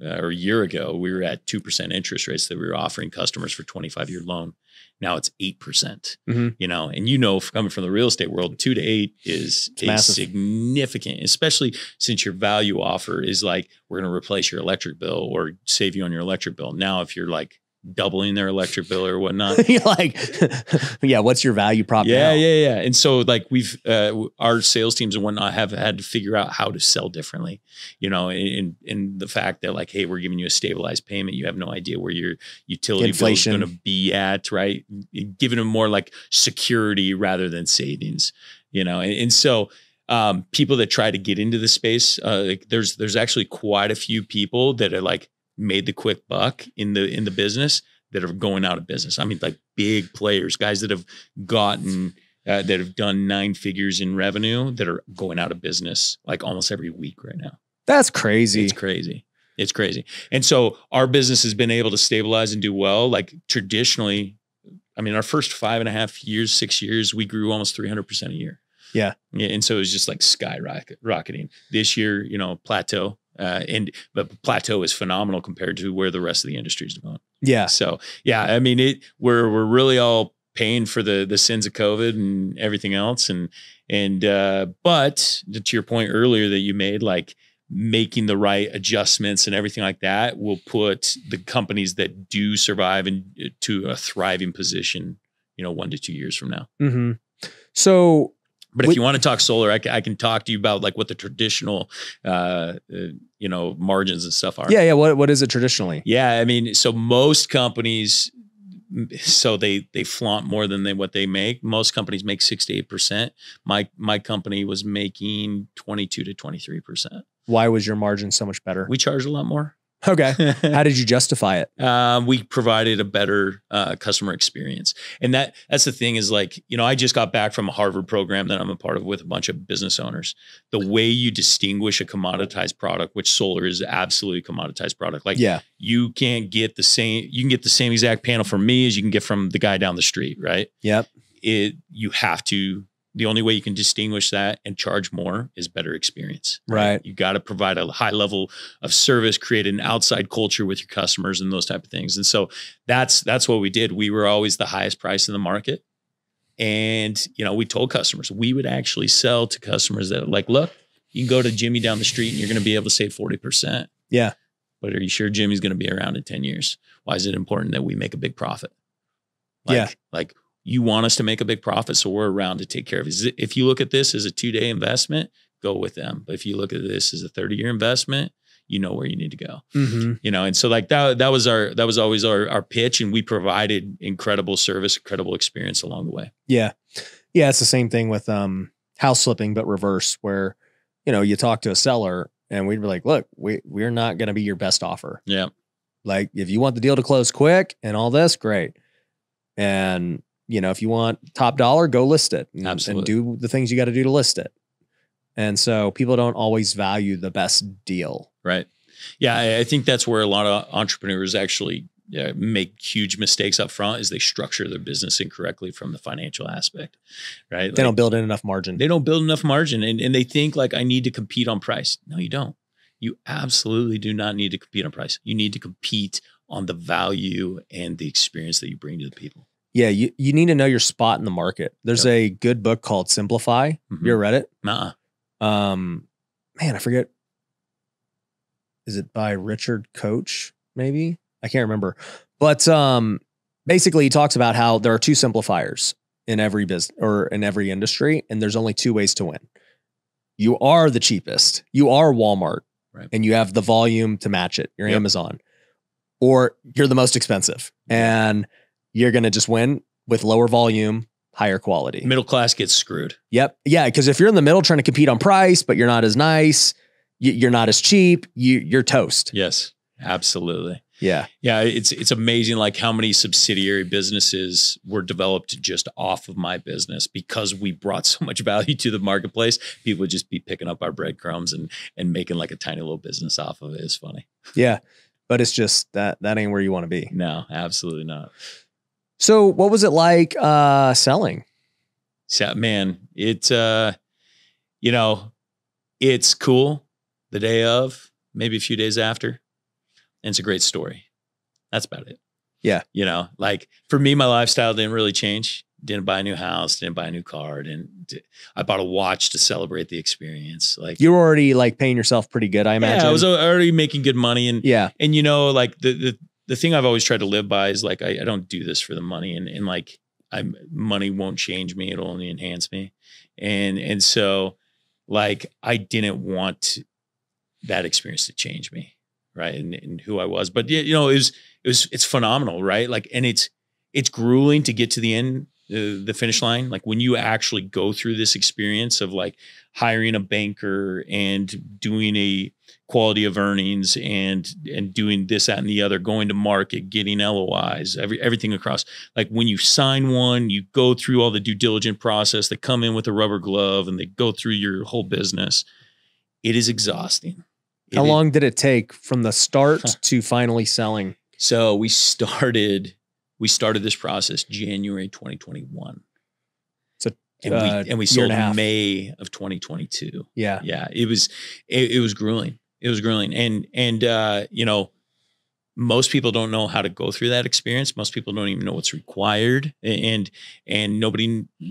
or a year ago, we were at 2% interest rates that we were offering customers for 25-year loan. Now it's 8%, and coming from the real estate world, 2 to 8 is significant, especially since your value offer is like, we're going to replace your electric bill or save you on your electric bill. Now, if you're like doubling their electric bill or whatnot, you're like, yeah, what's your value prop? Yeah. And so like we've, our sales teams and whatnot have had to figure out how to sell differently, in the fact that like, hey, we're giving you a stabilized payment. You have no idea where your utility bill is going to be at, right? Giving them more like security rather than savings, and so people that try to get into the space, like there's actually quite a few people that are like, made the quick buck in the business that are going out of business. I mean, like big players, guys that have gotten, that have done 9 figures in revenue that are going out of business like almost every week right now. That's crazy. It's crazy. And so our business has been able to stabilize and do well. Like traditionally, I mean, our first 5.5 years, 6 years, we grew almost 300% a year. Yeah. And so it was just like skyrocketing. This year, plateau. But plateau is phenomenal compared to where the rest of the industry is going. Yeah. So yeah, I mean, we're really all paying for the sins of COVID and everything else. But to your point earlier that you made, like making the right adjustments and everything like that will put the companies that do survive into a thriving position, 1 to 2 years from now. Mm-hmm. So, but if you want to talk solar, I can talk to you about like what the traditional, margins and stuff are. Yeah. What is it traditionally? Yeah. I mean, so most companies, so they flaunt more than what they make. Most companies make 6 to 8%. My company was making 22 to 23%. Why was your margin so much better? We charge a lot more. Okay. How did you justify it? We provided a better customer experience. And that's the thing is like, I just got back from a Harvard program that I'm a part of with a bunch of business owners. The way you distinguish a commoditized product, which solar is absolutely a commoditized product. Like you can get the same exact panel from me as you can get from the guy down the street, right? Yep. You have to the only way you can distinguish that and charge more is better experience. Right. You got to provide a high level of service, create an outside culture with your customers and those type of things. And so that's what we did. We were always the highest price in the market. And, we told customers, we would actually sell to customers that like, look, you can go to Jimmy down the street and you're going to be able to save 40%. Yeah. But are you sure Jimmy's going to be around in 10 years? Why is it important that we make a big profit? Like you want us to make a big profit, so we're around to take care of it. If you look at this as a 2-day investment, go with them. But if you look at this as a 30-year investment, you know where you need to go. Mm-hmm. And so like that was always our pitch, and we provided incredible service, incredible experience along the way. Yeah. Yeah. It's the same thing with house flipping, but reverse, where, you talk to a seller and we'd be like, look, we're not going to be your best offer. Yeah. Like if you want the deal to close quick and all this, great. And if you want top dollar, go list it and do the things you got to do to list it. And so people don't always value the best deal. Right. Yeah. I think that's where a lot of entrepreneurs actually make huge mistakes up front, is they structure their business incorrectly from the financial aspect, right? They don't build in enough margin. They don't build enough margin, and they think like, I need to compete on price. No, you don't. You absolutely do not need to compete on price. You need to compete on the value and the experience that you bring to the people. Yeah, you need to know your spot in the market. There's a good book called Simplify. Mm-hmm. You ever read it? Nuh-uh. Man, I forget. Is it by Richard Koch? Maybe, I can't remember. But basically, he talks about how there are two simplifiers in every business or in every industry, and there's only two ways to win. You are the cheapest. You are Walmart, right, and you have the volume to match it. You're Amazon, or you're the most expensive, and you're going to just win with lower volume, higher quality. Middle class gets screwed. Yep. Yeah. Because if you're in the middle trying to compete on price, but you're not as nice, you're not as cheap, you're toast. Yes, absolutely. Yeah. Yeah. It's amazing like how many subsidiary businesses were developed just off of my business because we brought so much value to the marketplace. People would just be picking up our breadcrumbs and making like a tiny little business off of it. It's funny. Yeah. But it's just that ain't where you want to be. No, absolutely not. So what was it like selling? So, man, it's it's cool the day of, maybe a few days after, and it's a great story. That's about it. Yeah. Like for me, my lifestyle didn't really change. Didn't buy a new house, didn't buy a new car, and I bought a watch to celebrate the experience. Like you were already like paying yourself pretty good, I imagine. Yeah, I was already making good money, and like the thing I've always tried to live by is like, I don't do this for the money, and like money won't change me. It'll only enhance me. And so like, I didn't want that experience to change me. Right. And who I was, but it's phenomenal. Right. Like, and it's grueling to get to the end, the finish line. Like when you actually go through this experience of like hiring a banker and doing a quality of earnings and doing this, that, and the other, going to market, getting LOIs, everything across. Like when you sign one, you go through all the due diligence process. They come in with a rubber glove and they go through your whole business. It is exhausting. How long did it take from the start to finally selling? So we started this process January 2021. So and we sold in May of 2022. Yeah. Yeah. It was grueling. It was grueling. And most people don't know how to go through that experience. Most people don't even know what's required, and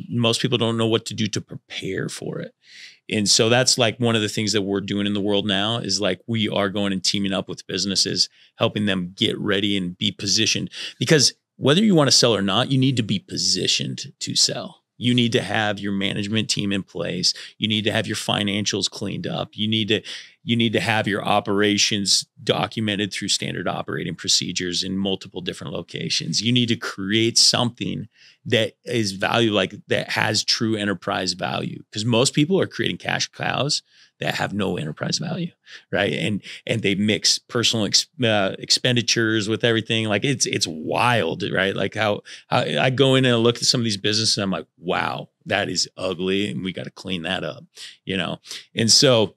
most people don't know what to do to prepare for it. And so that's like one of the things that we're doing in the world now is like, we are going and teaming up with businesses, helping them get ready and be positioned, because whether you want to sell or not, you need to be positioned to sell. You need to have your management team in place. You need to have your financials cleaned up. You need to have your operations documented through standard operating procedures in multiple different locations. You need to create something that is value, like that has true enterprise value, because most people are creating cash cows that have no enterprise value, right? And they mix personal expenditures with everything. Like it's wild, right? Like how I go in and look at some of these businesses and I'm like, wow, that is ugly, and we got to clean that up, And so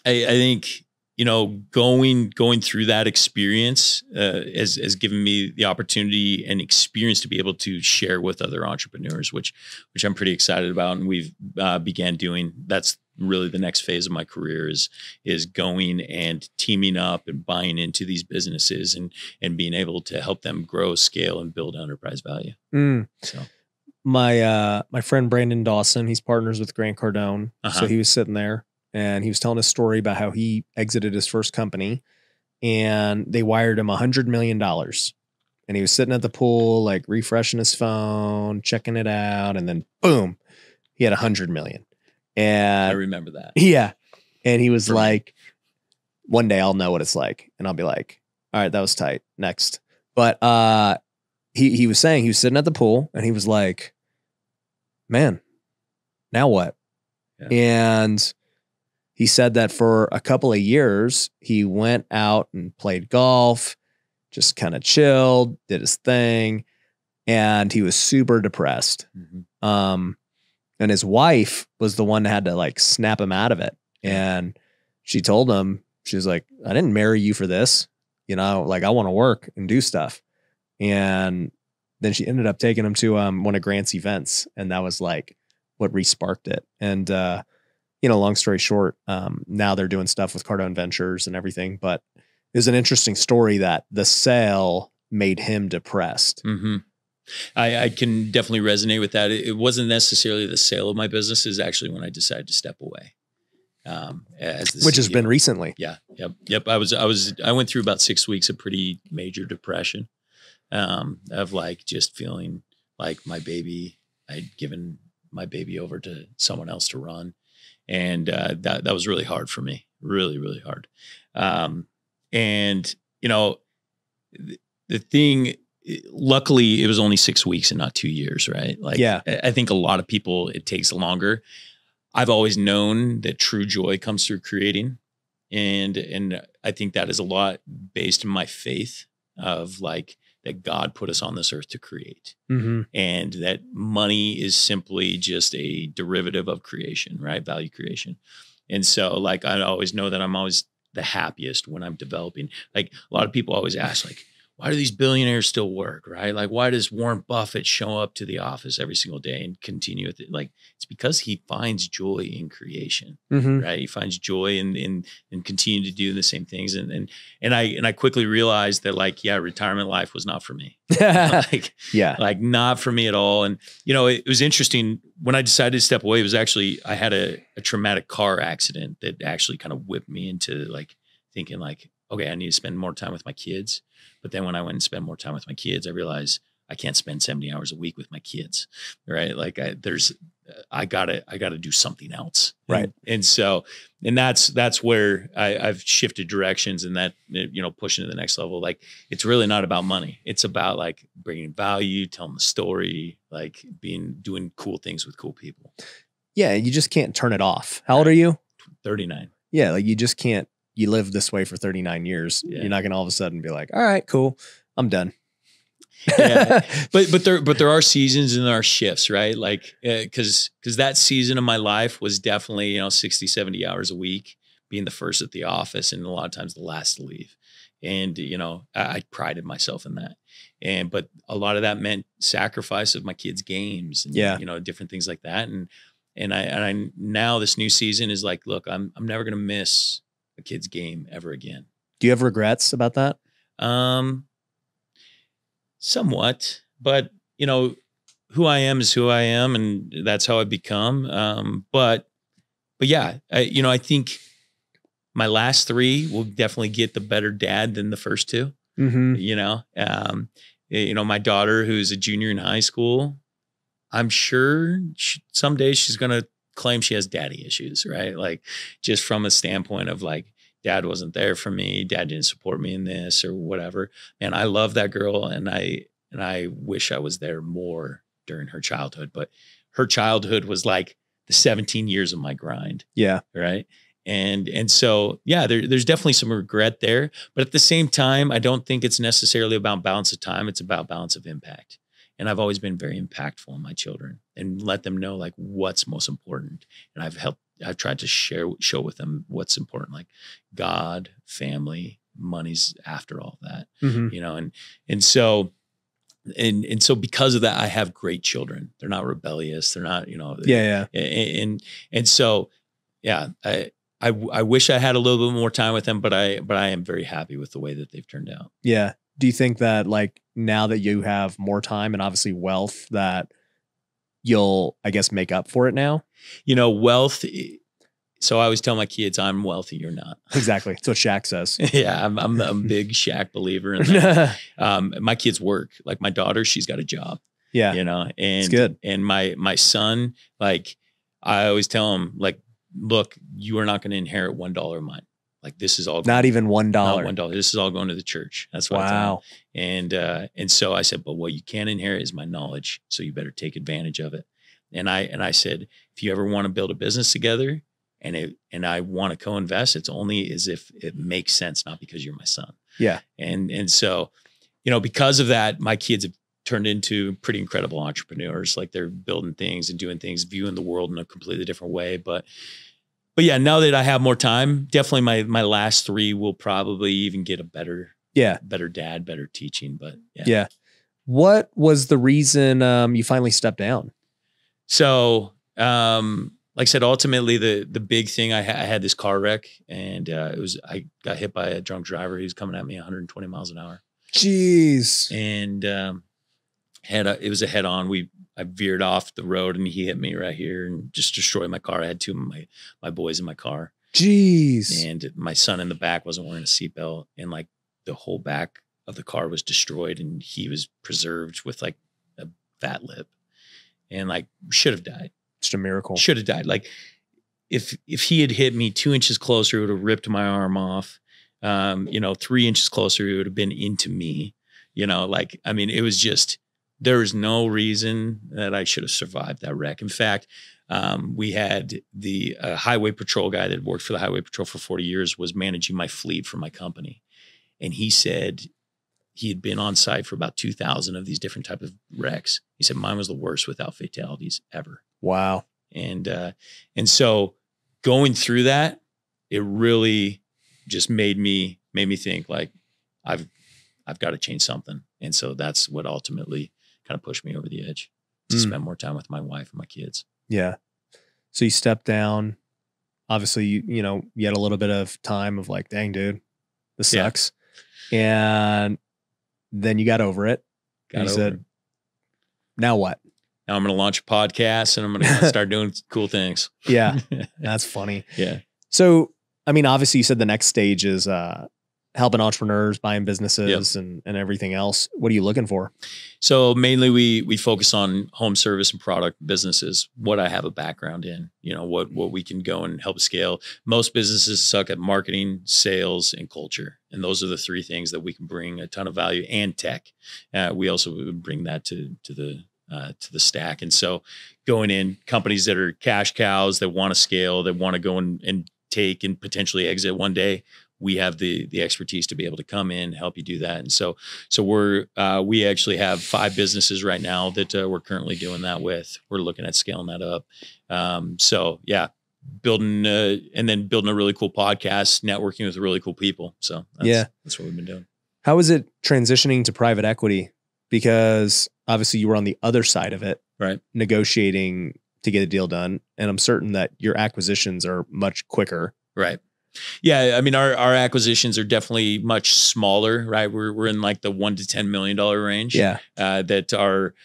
I think you know, going through that experience has given me the opportunity and experience to be able to share with other entrepreneurs, which I'm pretty excited about. And we've began doing. That's really the next phase of my career is going and teaming up and buying into these businesses and being able to help them grow, scale, and build enterprise value. So my friend Brandon Dawson, he's partners with Grant Cardone. So he was sitting there and he was telling a story about how he exited his first company and they wired him $100 million. And he was sitting at the pool, like refreshing his phone, checking it out. And then boom, he had $100 million. And I remember that. Yeah. And he was like, one day I'll know what it's like. And I'll be like, all right, that was tight. Next. But he was saying, he was sitting at the pool and he was like, man, now what? Yeah. And he said that for a couple of years, he went out and played golf, just kind of chilled, did his thing. And he was super depressed. And his wife was the one that had to like snap him out of it. And she told him, she was like, I didn't marry you for this. You know, like I want to work and do stuff. And then she ended up taking him to one of Grant's events. And that was like what re-sparked it. And, you know, long story short, now they're doing stuff with Cardone Ventures and everything. But it was an interesting story that the sale made him depressed. I can definitely resonate with that. It wasn't necessarily the sale of my business. Is actually when I decided to step away. Which has been recently. Yeah. Yep. I went through about 6 weeks of pretty major depression, of like just feeling like I'd given my baby over to someone else to run. And, that was really hard for me. Really, really hard. And you know, the thing, luckily it was only 6 weeks and not 2 years, right? Like, yeah. I think a lot of people, it takes longer. I've always known that true joy comes through creating. And I think that is a lot based in my faith of like that God put us on this earth to create, and that money is simply just a derivative of creation, right? Value creation. And so like, I always know that I'm always the happiest when I'm developing. Like a lot of people always ask like, why do these billionaires still work, right? Like, why does Warren Buffett show up to the office every single day and continue with it? Like, it's because he finds joy in creation, right? He finds joy in continue to do the same things. And I quickly realized that like, yeah, retirement life was not for me. Like not for me at all. And, you know, it was interesting when I decided to step away. It was actually, I had a traumatic car accident that actually kind of whipped me into like thinking like, okay, I need to spend more time with my kids. But then when I went and spent more time with my kids, I realized I can't spend 70 hours a week with my kids, right? Like I gotta do something else. Right. And so, and that's where I've shifted directions and that, you know, pushing to the next level. Like it's really not about money. It's about like bringing value, telling the story, like doing cool things with cool people. Yeah. You just can't turn it off. How old are you? 39. Yeah. Like you just can't. You live this way for 39 years. Yeah. You're not going to all of a sudden be like, all right, cool, I'm done. Yeah. But there are seasons and there are shifts, right? Like, cause that season of my life was definitely, you know, 60, 70 hours a week, being the first at the office and a lot of times the last to leave. And, you know, I prided myself in that. But a lot of that meant sacrifice of my kids' games and, you know, different things like that. And I now this new season is like, look, I'm never going to miss a kid's game ever again. Do you have regrets about that? Somewhat, but you know, who I am is who I am, and that's how I become. But yeah, I think my last three will definitely get the better dad than the first two. You know, my daughter, who's a junior in high school, I'm sure someday she's going to claim she has daddy issues, right? Like just from a standpoint of like, dad wasn't there for me. Dad didn't support me in this or whatever. Man, I love that girl. And I wish I was there more during her childhood, but her childhood was like the 17 years of my grind. Yeah. Right. And so, yeah, there's definitely some regret there, but at the same time, I don't think it's necessarily about balance of time. It's about balance of impact. And I've always been very impactful on my children and let them know like what's most important. And I've helped I've tried to show with them what's important, like God, family, money's after all that, you know, and so because of that, I have great children. They're not rebellious. They're not, you know, and so, yeah, I wish I had a little bit more time with them, but I am very happy with the way that they've turned out. Yeah. Do you think that like now that you have more time and obviously wealth that you'll, I guess, make up for it now? You know, wealth. So I always tell my kids, I'm wealthy, you're not. Exactly. That's what Shaq says. Yeah. I'm a big Shaq believer in that. My kids work. Like my daughter, she's got a job. Yeah. You know, and it's good. And my son, like I always tell him, like, look, you are not going to inherit $1 of mine. Like this is all not even $1. Not $1. This is all going to the church. That's what I tell him. And so I said, but what you can inherit is my knowledge. So you better take advantage of it. And I said, if you ever want to build a business together and I want to co-invest, it's only as if it makes sense, not because you're my son. Yeah. And so, you know, because of that, my kids have turned into pretty incredible entrepreneurs. Like they're building things and doing things, viewing the world in a completely different way. But yeah, now that I have more time, definitely my last 3 will probably even get a better dad, better teaching. But yeah. What was the reason you finally stepped down? So, like I said, ultimately the big thing, I had this car wreck, and I got hit by a drunk driver. He was coming at me 120 miles an hour. Jeez. And it was a head on. I veered off the road and he hit me right here and just destroyed my car. I had 2 of my boys in my car. Jeez. And my son in the back wasn't wearing a seatbelt, and like the whole back of the car was destroyed, and he was preserved with like a fat lip, and like should have died. Just a miracle. Should have died. Like if he had hit me 2 inches closer, it would have ripped my arm off. 3 inches closer, it would have been into me. You know, like, I mean, it was just, there was no reason that I should have survived that wreck. In fact, we had the highway patrol guy that worked for the highway patrol for 40 years was managing my fleet for my company. And he said he had been on site for about 2,000 of these different type of wrecks. He said, mine was the worst without fatalities ever. Wow. And so going through that, it really just made me think like I've got to change something. And so that's what ultimately kind of pushed me over the edge to spend more time with my wife and my kids. Yeah. So you stepped down. Obviously, you had a little bit of time of like, dang, dude, this sucks. And then you got over it. You said, now what? Now I'm going to launch a podcast and I'm going to start doing cool things. Yeah. That's funny. Yeah. So, I mean, obviously you said the next stage is helping entrepreneurs, buying businesses and everything else. What are you looking for? So mainly we focus on home service and product businesses, what I have a background in, what we can go and help scale. Most businesses suck at marketing, sales, and culture. And those are the 3 things that we can bring a ton of value, and tech. We also would bring that to the stack. And so going in companies that are cash cows, that want to scale, that want to go and take and potentially exit one day, we have the expertise to be able to come in, help you do that. And so we actually have 5 businesses right now that we're currently doing that with. We're looking at scaling that up. Building a really cool podcast, networking with really cool people. So that's what we've been doing. How is it transitioning to private equity? Because obviously you were on the other side of it, right? Negotiating to get a deal done. And I'm certain that your acquisitions are much quicker. Right. Yeah. I mean, our acquisitions are definitely much smaller, right? We're in like the $1 to $10 million range. Yeah. That are,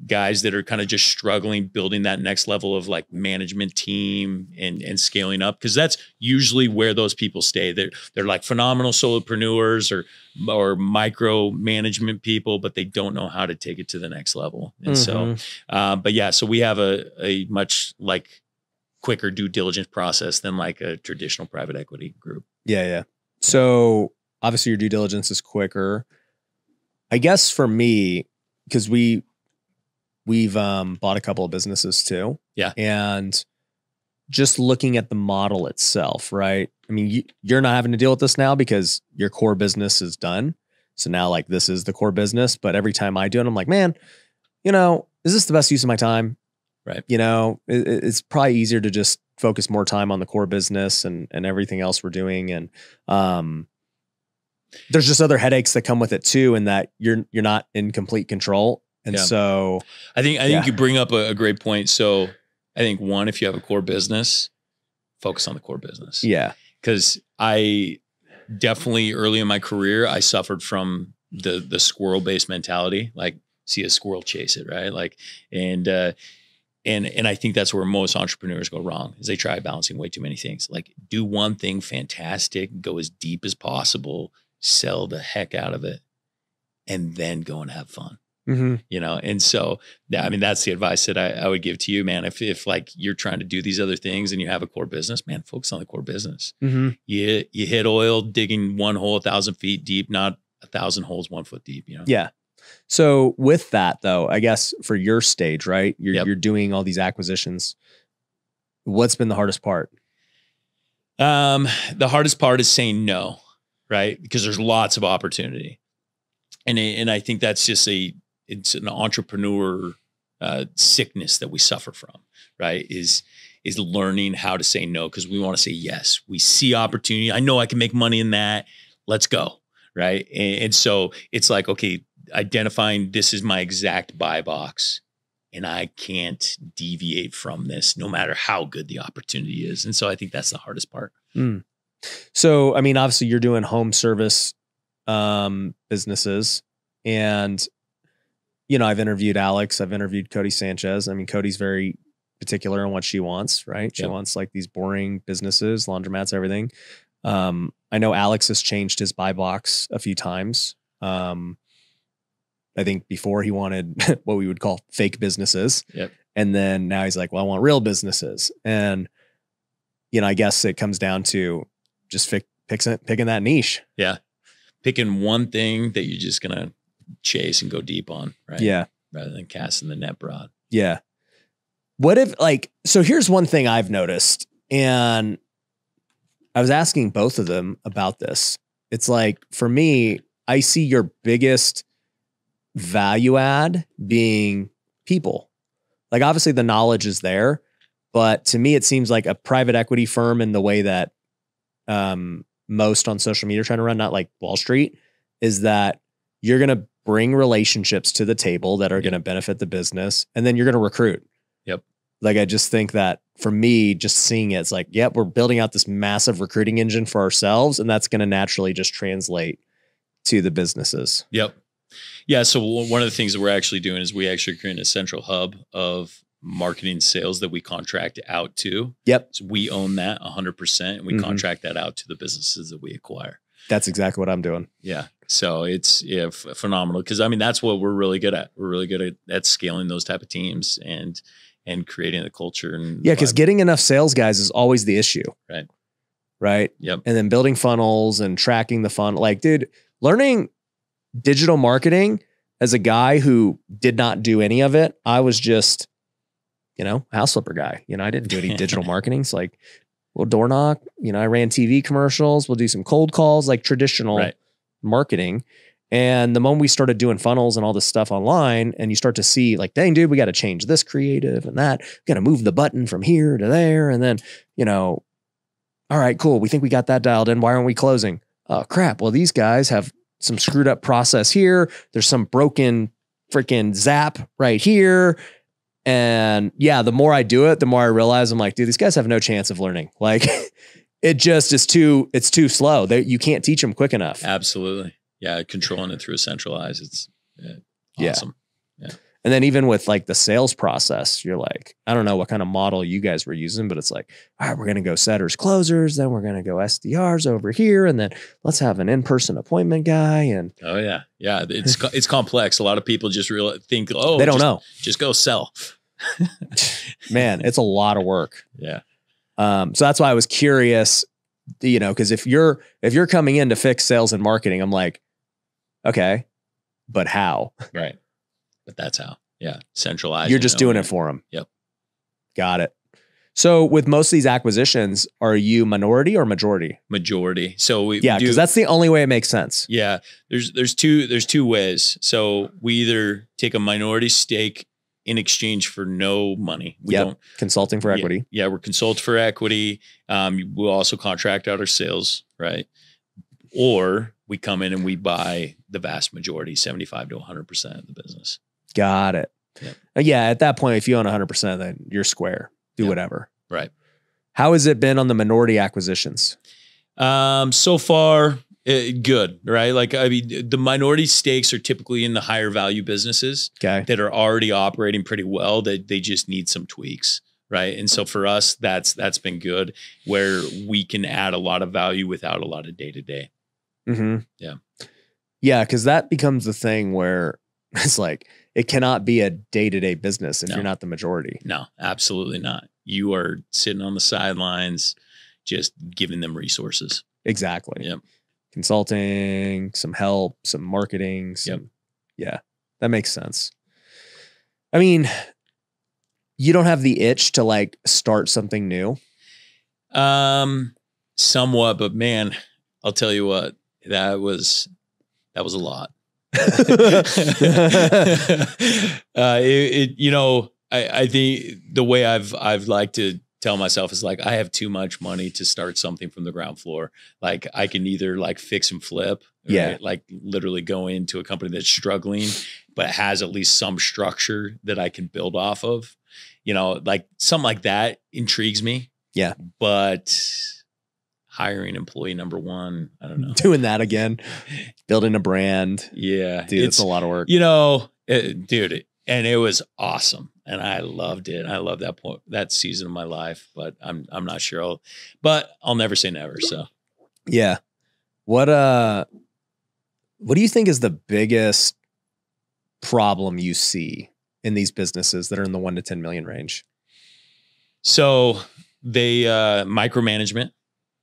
guys that are kind of just struggling, building that next level of like management team and scaling up. Cause that's usually where those people stay. They're like phenomenal solopreneurs or micro management people, but they don't know how to take it to the next level. And so we have a much like quicker due diligence process than like a traditional private equity group. Yeah. So obviously your due diligence is quicker. I guess for me, because we've bought a couple of businesses too. Yeah. And just looking at the model itself, right? I mean, you're not having to deal with this now because your core business is done. So now like this is the core business, but every time I do it, I'm like, man, is this the best use of my time? Right. It's probably easier to just focus more time on the core business and everything else we're doing. And there's just other headaches that come with it too, and that you're not in complete control. And so I think you bring up a great point. So I think one, if you have a core business, focus on the core business. Yeah. Cause I definitely early in my career, I suffered from the squirrel based mentality, like see a squirrel, chase it. Right. Like, and I think that's where most entrepreneurs go wrong is they try balancing way too many things. Like do one thing fantastic, go as deep as possible, sell the heck out of it, and then go and have fun. Mm-hmm. You know? And so, I mean, that's the advice that I would give to you, man. If like you're trying to do these other things and you have a core business, man, focus on the core business. Mm-hmm. You hit oil digging one hole 1,000 feet deep, not 1,000 holes 1 foot deep, you know? Yeah. So with that though, I guess for your stage, right? You're doing all these acquisitions. What's been the hardest part? The hardest part is saying no, right? Because there's lots of opportunity. And I think that's just it's an entrepreneur sickness that we suffer from, right? Is learning how to say no, because we want to say yes. We see opportunity. I know I can make money in that. Let's go, right? And so it's like, okay, identifying this is my exact buy box, and I can't deviate from this, no matter how good the opportunity is. And so I think that's the hardest part. Mm. So, I mean, obviously, you're doing home service businesses, and you know, I've interviewed Alex, I've interviewed Cody Sanchez. I mean, Cody's very particular on what she wants, right? She wants like these boring businesses, laundromats, everything. I know Alex has changed his buy box a few times. I think before he wanted what we would call fake businesses. Yep. And then now he's like, well, I want real businesses. And, you know, I guess it comes down to just picking that niche. Yeah. Picking one thing that you're just going to chase and go deep on, right? Yeah. Rather than casting the net broad. Yeah. What if so here's one thing I've noticed, and I was asking both of them about this. It's like, for me, I see your biggest value add being people. Like, obviously the knowledge is there, but to me, it seems like a private equity firm in the way that most on social media are trying to run, not like Wall Street, is that you're going to bring relationships to the table that are going to benefit the business, and then you're going to recruit. Yep. Like, I just think that for me, just seeing it, it's like, yep, we're building out this massive recruiting engine for ourselves, and that's going to naturally just translate to the businesses. Yep. Yeah. So one of the things that we're actually doing is we actually create a central hub of marketing sales that we contract out to. Yep. So we own that 100%, and we contract that out to the businesses that we acquire. That's exactly what I'm doing. Yeah. So it's phenomenal, because I mean, that's what we're really good at. We're really good at scaling those type of teams and creating the culture. And yeah, because getting enough sales guys is always the issue. Right. Right. Yep. And then building funnels and tracking the funnel. Like, dude, learning digital marketing as a guy who did not do any of it, I was just, you know, house flipper guy. You know, I didn't do any digital marketing. It's like, we'll door knock. You know, I ran TV commercials. We'll do some cold calls, like traditional marketing. And the moment we started doing funnels and all this stuff online, and you start to see like, dang, dude, we got to change this creative and that. We got to move the button from here to there. And then, you know, all right, cool. We think we got that dialed in. Why aren't we closing? Oh, crap. Well, these guys have some screwed up process here. There's some broken freaking zap right here. And yeah, the more I do it, the more I realize I'm like, dude, these guys have no chance of learning. Like, it just is it's too slow. You can't teach them quick enough. Absolutely. Yeah. Controlling it through a centralized, it's awesome. Yeah. And then even with like the sales process, you're like, I don't know what kind of model you guys were using, but it's like, all right, we're going to go setters, closers. Then we're going to go SDRs over here. And then let's have an in-person appointment guy. And oh yeah. Yeah. It's complex. A lot of people just think, they don't know. Just go sell. Man, it's a lot of work. Yeah. So that's why I was curious, you know, because if you're coming in to fix sales and marketing, I'm like, okay, but how? Right. But that's how. Yeah. Centralized. You're just doing it for them. Yep. Got it. So with most of these acquisitions, are you minority or majority? Majority. So because that's the only way it makes sense. Yeah. There's two ways. So we either take a minority stake in exchange for no money. We Yep. don't Consulting for equity. Yeah, we're consult for equity. We'll also contract out our sales, right? Or we come in and we buy the vast majority, 75 to 100% of the business. Got it. Yep. Yeah. At that point, if you own 100%, then you're square. Do whatever. Right. How has it been on the minority acquisitions? So far, good, right? Like, I mean, the minority stakes are typically in the higher value businesses that are already operating pretty well, that they just need some tweaks, right? And so for us, that's been good, where we can add a lot of value without a lot of day-to-day. Mm-hmm. Yeah. Yeah, because that becomes the thing where it's like, it cannot be a day-to-day business if you're not the majority. No, absolutely not. You are sitting on the sidelines, just giving them resources. Exactly. Yep. Consulting, some help, some marketing. Yeah, that makes sense. I mean, you don't have the itch to like start something new? Somewhat, but man, I'll tell you what, that was a lot. I think the way I've liked to tell myself is like, I have too much money to start something from the ground floor. Like I can either like fix and flip, right? Like literally go into a company that's struggling, but has at least some structure that I can build off of, like something like that intrigues me. Yeah. But hiring employee number one, I don't know. Doing that again, building a brand. Yeah. Dude, it's a lot of work. Dude, and it was awesome. And I loved it. I love that season of my life, but I'm not sure I'll never say never. So yeah. What do you think is the biggest problem you see in these businesses that are in the 1 to 10 million range? So they micromanagement,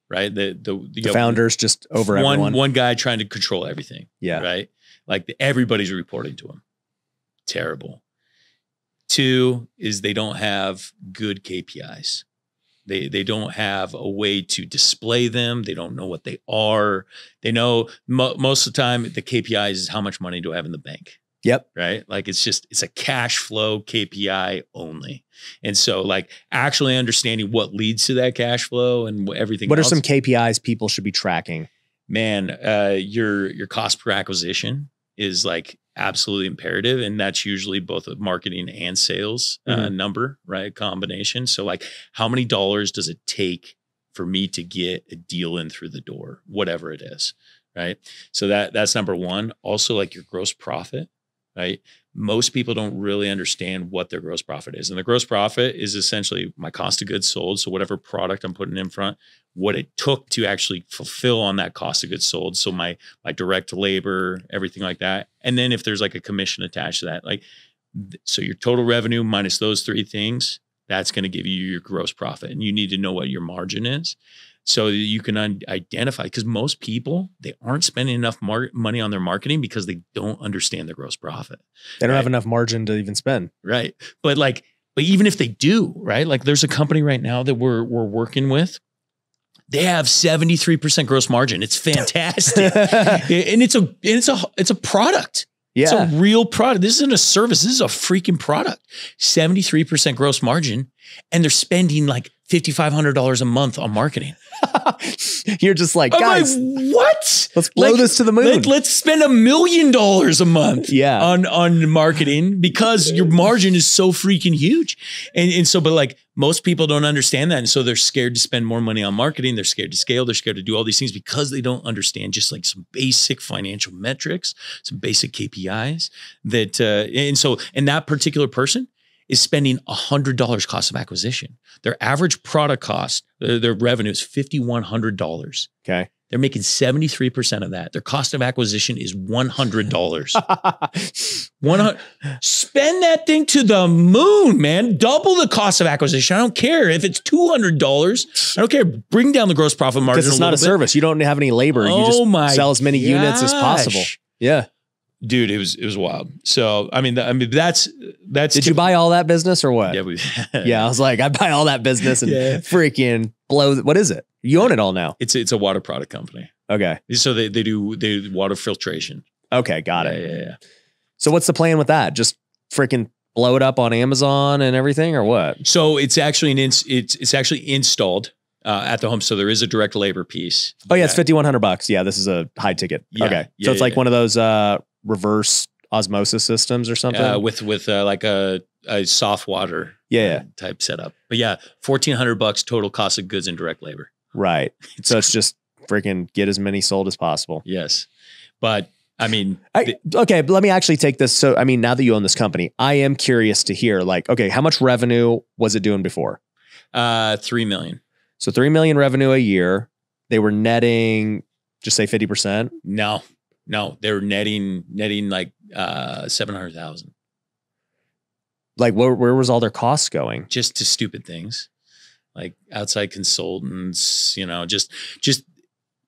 right? The founders just over everyone. One guy trying to control everything. Yeah. Right. Like everybody's reporting to him. Terrible. 2 is they don't have good KPIs. They don't have a way to display them. They don't know what they are. They know most of the time the KPIs is how much money do I have in the bank? Yep. Right. Like it's a cash flow KPI only. And so like actually understanding what leads to that cash flow and everything. What are some KPIs people should be tracking? Man, your cost per acquisition is like absolutely imperative. And that's usually both a marketing and sales number, right? Combination. So like how many dollars does it take for me to get a deal in through the door, whatever it is, right? So that's number one. Also like your gross profit, right? Most people don't really understand what their gross profit is. And the gross profit is essentially my cost of goods sold. So whatever product I'm putting in front, what it took to actually fulfill on that cost of goods sold. So my direct labor, everything like that. And then if there's like a commission attached to that, like, so your total revenue minus those 3 things, that's going to give you your gross profit. And you need to know what your margin is so that you can identify, because most people, they aren't spending enough money on their marketing because they don't understand their gross profit. They don't have enough margin to even spend. Right. But even if they do, right? Like there's a company right now that we're working with. They have 73% gross margin. It's fantastic. And it's a product. Yeah. It's a real product. This isn't a service. This is a freaking product. 73% gross margin. And they're spending like $5,500 a month on marketing. You're just like, guys, what? Let's blow this to the moon. Let's spend $1 million a month on marketing because your margin is so freaking huge. And so, but like most people don't understand that. And so they're scared to spend more money on marketing. They're scared to scale. They're scared to do all these things because they don't understand just like some basic financial metrics, some basic KPIs and that particular person is spending $100 cost of acquisition. Their average product cost, their revenue is $5,100. Okay. They're making 73% of that. Their cost of acquisition is $100. Spend that thing to the moon, man. Double the cost of acquisition. I don't care if it's $200. I don't care. Bring down the gross profit margin. Because it's not a service. You don't have any labor. You just sell as many units as possible. Yeah. Dude, it was wild. So, I mean, that's. Did you buy all that business or what? Yeah, yeah. I was like, I buy all that business and freaking blow. What is it? You own it all now. It's a water product company. Okay. So they do water filtration. Okay, got it. Yeah. So what's the plan with that? Just freaking blow it up on Amazon and everything, or what? So it's actually it's actually installed at the home. So there is a direct labor piece. Oh yeah, it's $5,100. Yeah, this is a high ticket. Yeah, okay, yeah, so it's like yeah. one of those reverse osmosis systems or something. With like a soft water type setup. But yeah, $1,400 total cost of goods and direct labor. Right. So it's just freaking get as many sold as possible. Yes. But I mean, okay, but let me actually take this. So, I mean, now that you own this company, I am curious to hear like, okay, how much revenue was it doing before? 3 million. So 3 million revenue a year. They were netting, just say 50%. No, they were netting like 700,000. Like where was all their costs going? Just to stupid things like outside consultants, just,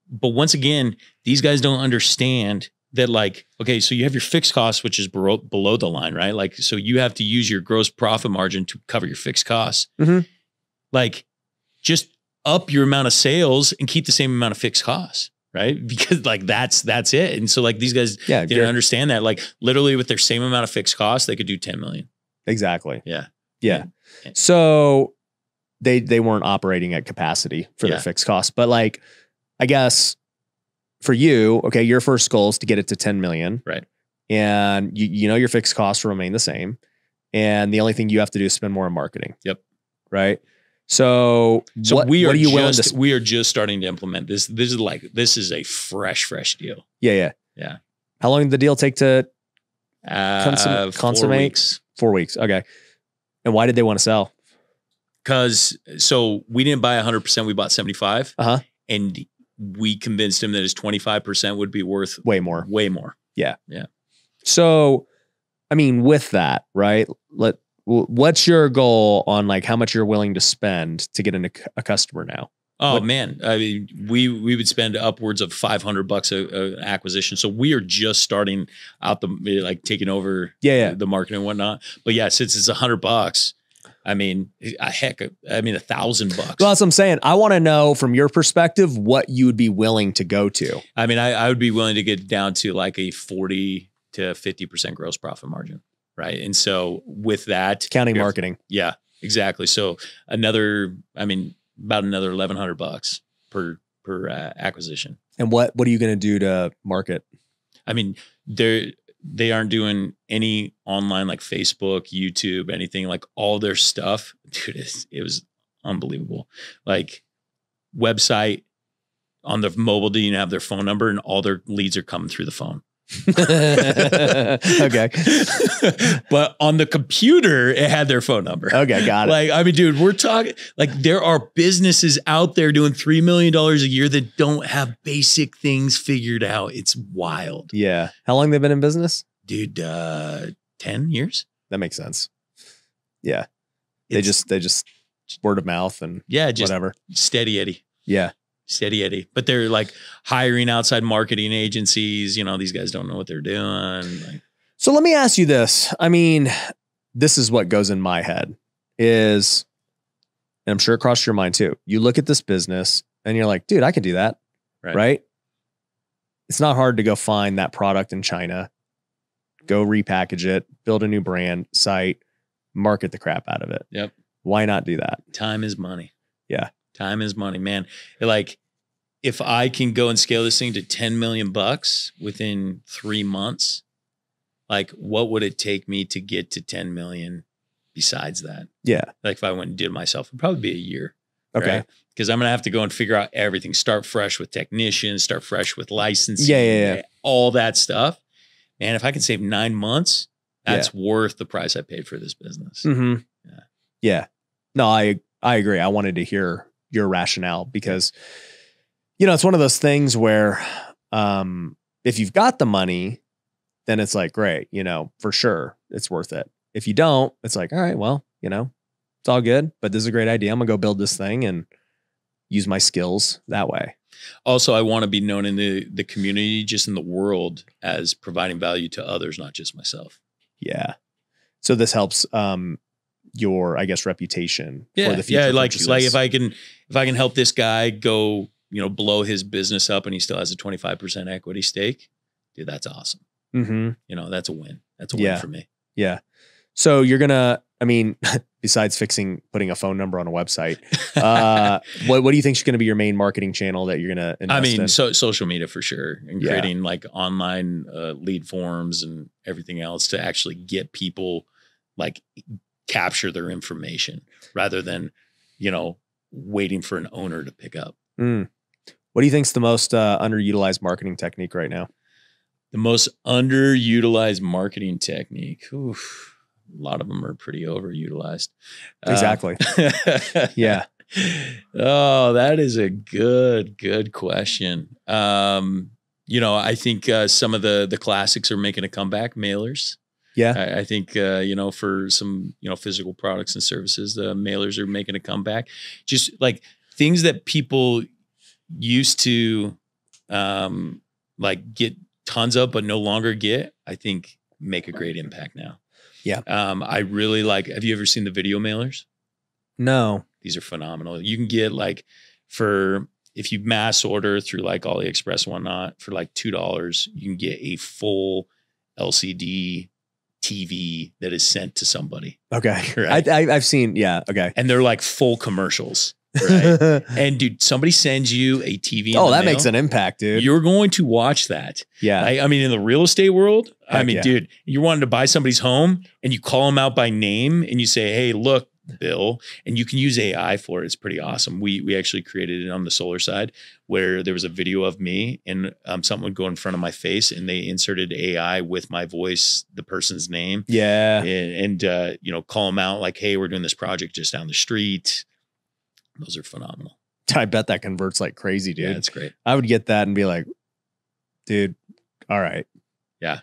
but once again, these guys don't understand that like, okay, so you have your fixed costs, which is below the line, right? Like, so you have to use your gross profit margin to cover your fixed costs. Mm-hmm. Like just up your amount of sales and keep the same amount of fixed costs. Right. Because like, that's it. And so like these guys didn't understand that, like literally with their same amount of fixed costs, they could do 10 million. Exactly. Yeah. So they weren't operating at capacity for their fixed costs, but like, I guess for you, okay, your first goal is to get it to 10 million. Right. And you know, your fixed costs will remain the same. And the only thing you have to do is spend more on marketing. Yep. Right. So we are just starting to implement this. This is a fresh deal. Yeah. How long did the deal take to consummate? 4 weeks. 4 weeks. Okay. And why did they want to sell? So we didn't buy 100%. We bought 75. And we convinced him that his 25% would be worth way more. Yeah. So, I mean, with that, right? What's your goal on like how much you're willing to spend to get a customer now? Oh man. I mean, we would spend upwards of $500 a acquisition. So we are just starting out taking over the marketing and whatnot. But yeah, since it's $100, I mean, $1,000. Well, that's what I'm saying. I want to know from your perspective what you would be willing to go to. I mean, I would be willing to get down to like a 40 to 50% gross profit margin. Right. And so with that, counting marketing. Yeah, exactly. So about another $1,100 per acquisition. And what are you going to do to market? I mean, they aren't doing any online like Facebook, YouTube, anything. Like all their stuff, dude, it was unbelievable. Like website on the mobile, do you have their phone number and all their leads are coming through the phone. Okay. But on the computer, it had their phone number. Okay, got it. Like, I mean, dude, we're talking like there are businesses out there doing $3 million a year that don't have basic things figured out. It's wild. Yeah. How long they've been in business? Dude, 10 years. That makes sense. Yeah. They just word of mouth and just whatever. Steady Eddie. Yeah. Steady Eddie. But they're like hiring outside marketing agencies. These guys don't know what they're doing. So let me ask you this. I mean, this is what goes in my head is, and I'm sure it crossed your mind too. You look at this business and you're like, dude, I could do that. Right? It's not hard to go find that product in China, go repackage it, build a new brand site, market the crap out of it. Yep. Why not do that? Time is money. Yeah. Time is money, man. Like if I can go and scale this thing to 10 million bucks within 3 months, like what would it take me to get to 10 million besides that? Yeah. Like if I went and did it myself, it'd probably be a year. Okay. Right? Because I'm going to have to go and figure out everything, start fresh with technicians, start fresh with licensing, yeah. all that stuff. Man, if I can save 9 months, that's worth the price I paid for this business. Mm-hmm. Yeah. No, I agree. I wanted to hear your rationale because, it's one of those things where if you've got the money, then it's like, great, for sure it's worth it. If you don't, it's like, all right, well, it's all good, but this is a great idea. I'm gonna go build this thing and use my skills that way. Also, I want to be known in the community, just in the world, as providing value to others, not just myself. Yeah. So this helps your, I guess, reputation for the future. Yeah, like if I can help this guy go, blow his business up and he still has a 25% equity stake, dude, that's awesome. Mm-hmm. That's a win. That's a win for me. Yeah. So you're gonna, I mean, besides putting a phone number on a website, what do you think is going to be your main marketing channel that you're gonna invest in? Social media for sure, and creating like online lead forms and everything else to actually get people like capture their information rather than, waiting for an owner to pick up. What do you think's the most underutilized marketing technique right now? The most underutilized marketing technique. Oof. A lot of them are pretty overutilized. Exactly. Yeah. Oh, that is a good question. I think some of the classics are making a comeback. Mailers. Yeah. I think, for some, physical products and services, the mailers are making a comeback. Just like things that people used to get tons of, but no longer get, I think make a great impact now. Yeah. I really have you ever seen the video mailers? No. These are phenomenal. You can get if you mass order through like AliExpress and whatnot for like $2, you can get a full LCD TV that is sent to somebody. Okay. Right? I've seen, yeah. Okay. And they're like full commercials. Right. And dude, somebody sends you a TV. Oh, that makes an impact, dude. You're going to watch that. Yeah. I mean, in the real estate world, Heck dude, you're wanting to buy somebody's home and you call them out by name and you say, hey, look, Bill, and you can use AI for it. It's pretty awesome. We actually created it on the solar side where there was a video of me and something would go in front of my face and they inserted AI with my voice, the person's name. Yeah. And call them out like, hey, we're doing this project just down the street. Those are phenomenal. I bet that converts like crazy, dude. Yeah, it's great. I would get that and be like, dude, all right. Yeah.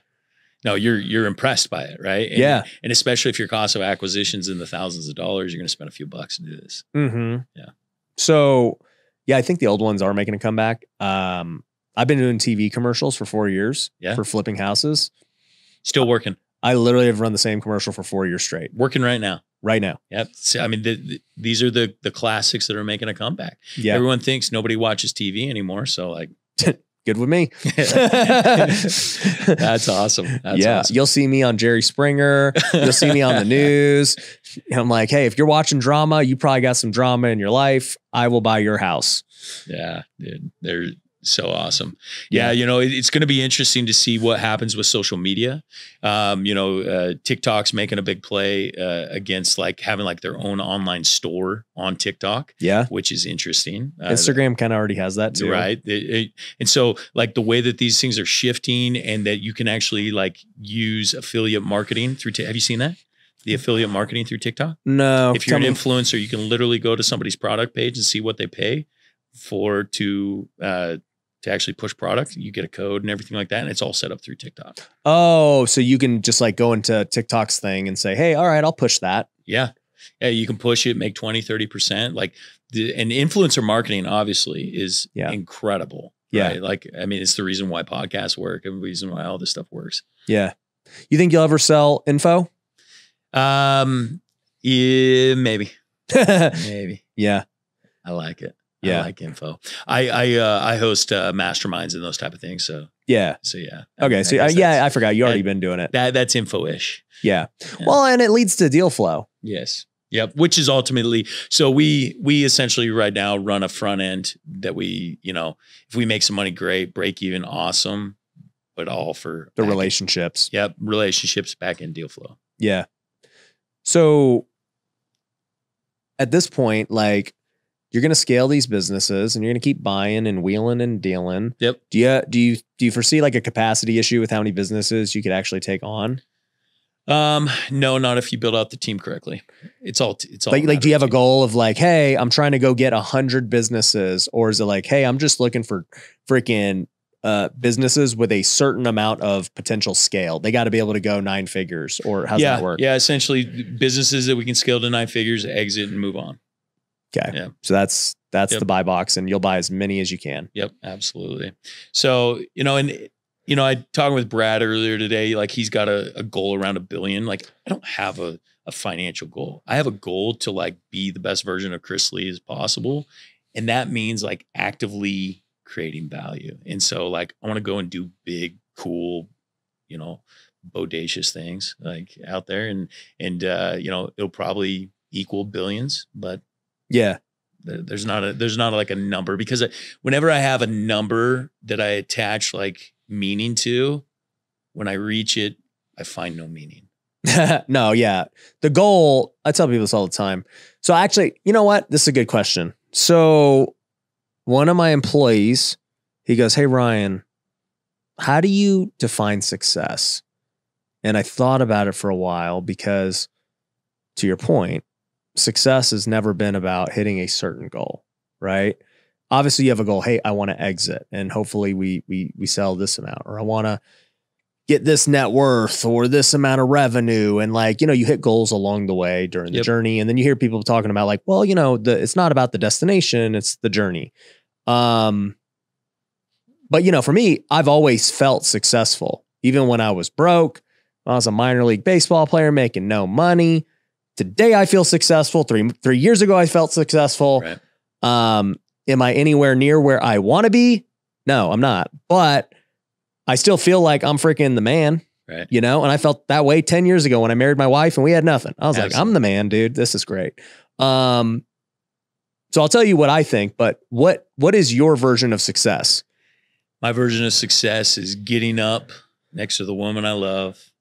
No, you're impressed by it, right? Yeah. And especially if your cost of acquisition's in the thousands of dollars, you're going to spend a few bucks to do this. Mm-hmm. Yeah. So, yeah, I think the old ones are making a comeback. I've been doing TV commercials for 4 years for flipping houses. Still working. I literally have run the same commercial for 4 years straight. Working right now. Right now. Yep. So, I mean, these are the classics that are making a comeback. Yeah. Everyone thinks nobody watches TV anymore. So like, good with me. That's awesome. That's awesome. You'll see me on Jerry Springer. You'll see me on the news. And I'm like, hey, if you're watching drama, you probably got some drama in your life. I will buy your house. Yeah, dude. They're so awesome. Yeah. It's going to be interesting to see what happens with social media. TikTok's making a big play against like having like their own online store on TikTok. Yeah. Which is interesting. Instagram kind of already has that too. Right. And so like the way that these things are shifting and that you can actually like use affiliate marketing through, have you seen that? The affiliate marketing through TikTok? No. If you're an influencer, you can literally go to somebody's product page and see what they pay to actually push product. You get a code and everything like that. And it's all set up through TikTok. Oh, so you can just like go into TikTok's thing and say, hey, all right, I'll push that. Yeah. Yeah. You can push it, make 20, 30%. Like and influencer marketing obviously is incredible. Yeah. Right? Like, I mean, it's the reason why podcasts work and the reason why all this stuff works. Yeah. You think you'll ever sell info? Yeah, maybe. Maybe. Yeah. I like it. Yeah. I like info. I host masterminds and those type of things. So yeah. Okay. So I forgot you already been doing it. That's info-ish. Yeah. Well, and it leads to deal flow. Yes. Yep. Which is ultimately, so we essentially right now run a front end that we, if we make some money, great, break even, awesome, but all for the relationships. Yep. Relationships, back end deal flow. Yeah. So at this point, like, you're going to scale these businesses and you're going to keep buying and wheeling and dealing. Yep. Do you foresee like a capacity issue with how many businesses you could actually take on? No, not if you build out the team correctly. It's all like do you have a goal of like, hey, I'm trying to go get 100 businesses, or is it like, hey, I'm just looking for freaking businesses with a certain amount of potential scale? They got to be able to go 9 figures, or how's that work? Yeah. Essentially businesses that we can scale to 9 figures, exit and move on. Okay. Yeah. So that's the buy box, and you'll buy as many as you can. Yep. Absolutely. So, I talked with Brad earlier today, like he's got a goal around $1 billion. Like I don't have a financial goal. I have a goal to like be the best version of Chris Lee as possible. And that means like actively creating value. And so like, I want to go and do big, cool, bodacious things like out there, and it'll probably equal billions, but yeah, there's not like a number, because whenever I have a number that I attach like meaning to, when I reach it, I find no meaning. No, yeah. The goal, I tell people this all the time. So actually, you know what? This is a good question. So one of my employees, he goes, "Hey, Ryan, how do you define success?" And I thought about it for a while, because to your point, success has never been about hitting a certain goal, right? Obviously you have a goal. Hey, I want to exit, and hopefully we sell this amount, or I want to get this net worth or this amount of revenue. And like, you hit goals along the way during the journey. And then you hear people talking about like, well, it's not about the destination, it's the journey. But for me, I've always felt successful. Even when I was broke, I was a minor league baseball player making no money. Today I feel successful. Three years ago, I felt successful. Right. Am I anywhere near where I want to be? No, I'm not. But I still feel like I'm freaking the man, right? And I felt that way 10 years ago when I married my wife and we had nothing. I was like, I'm the man, dude. This is great. So I'll tell you what I think, but what is your version of success? My version of success is getting up next to the woman I love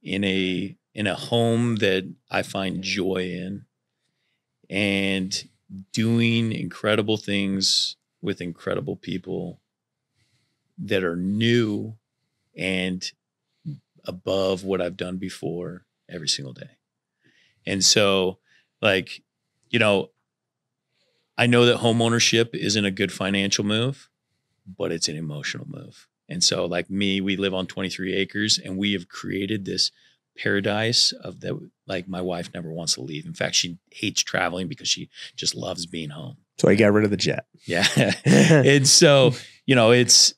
in a home that I find joy in, and doing incredible things with incredible people that are new and above what I've done before every single day. And so like, I know that home ownership isn't a good financial move, but it's an emotional move. And so like me, we live on 23 acres, and we have created this paradise of that. Like my wife never wants to leave. In fact, she hates traveling because she just loves being home. So I got rid of the jet. Yeah. And so, there's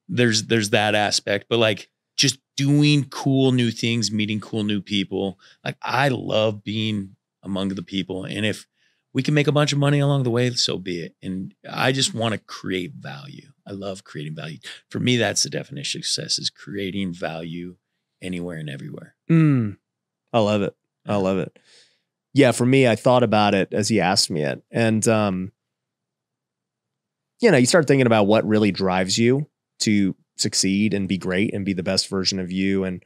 that aspect, but like just doing cool new things, meeting cool new people. Like I love being among the people. And if we can make a bunch of money along the way, so be it. And I just want to create value. I love creating value. For me, that's the definition of success, is creating value anywhere and everywhere. I love it. I love it. Yeah. For me, I thought about it as he asked me it. And, you start thinking about what really drives you to succeed and be great and be the best version of you. And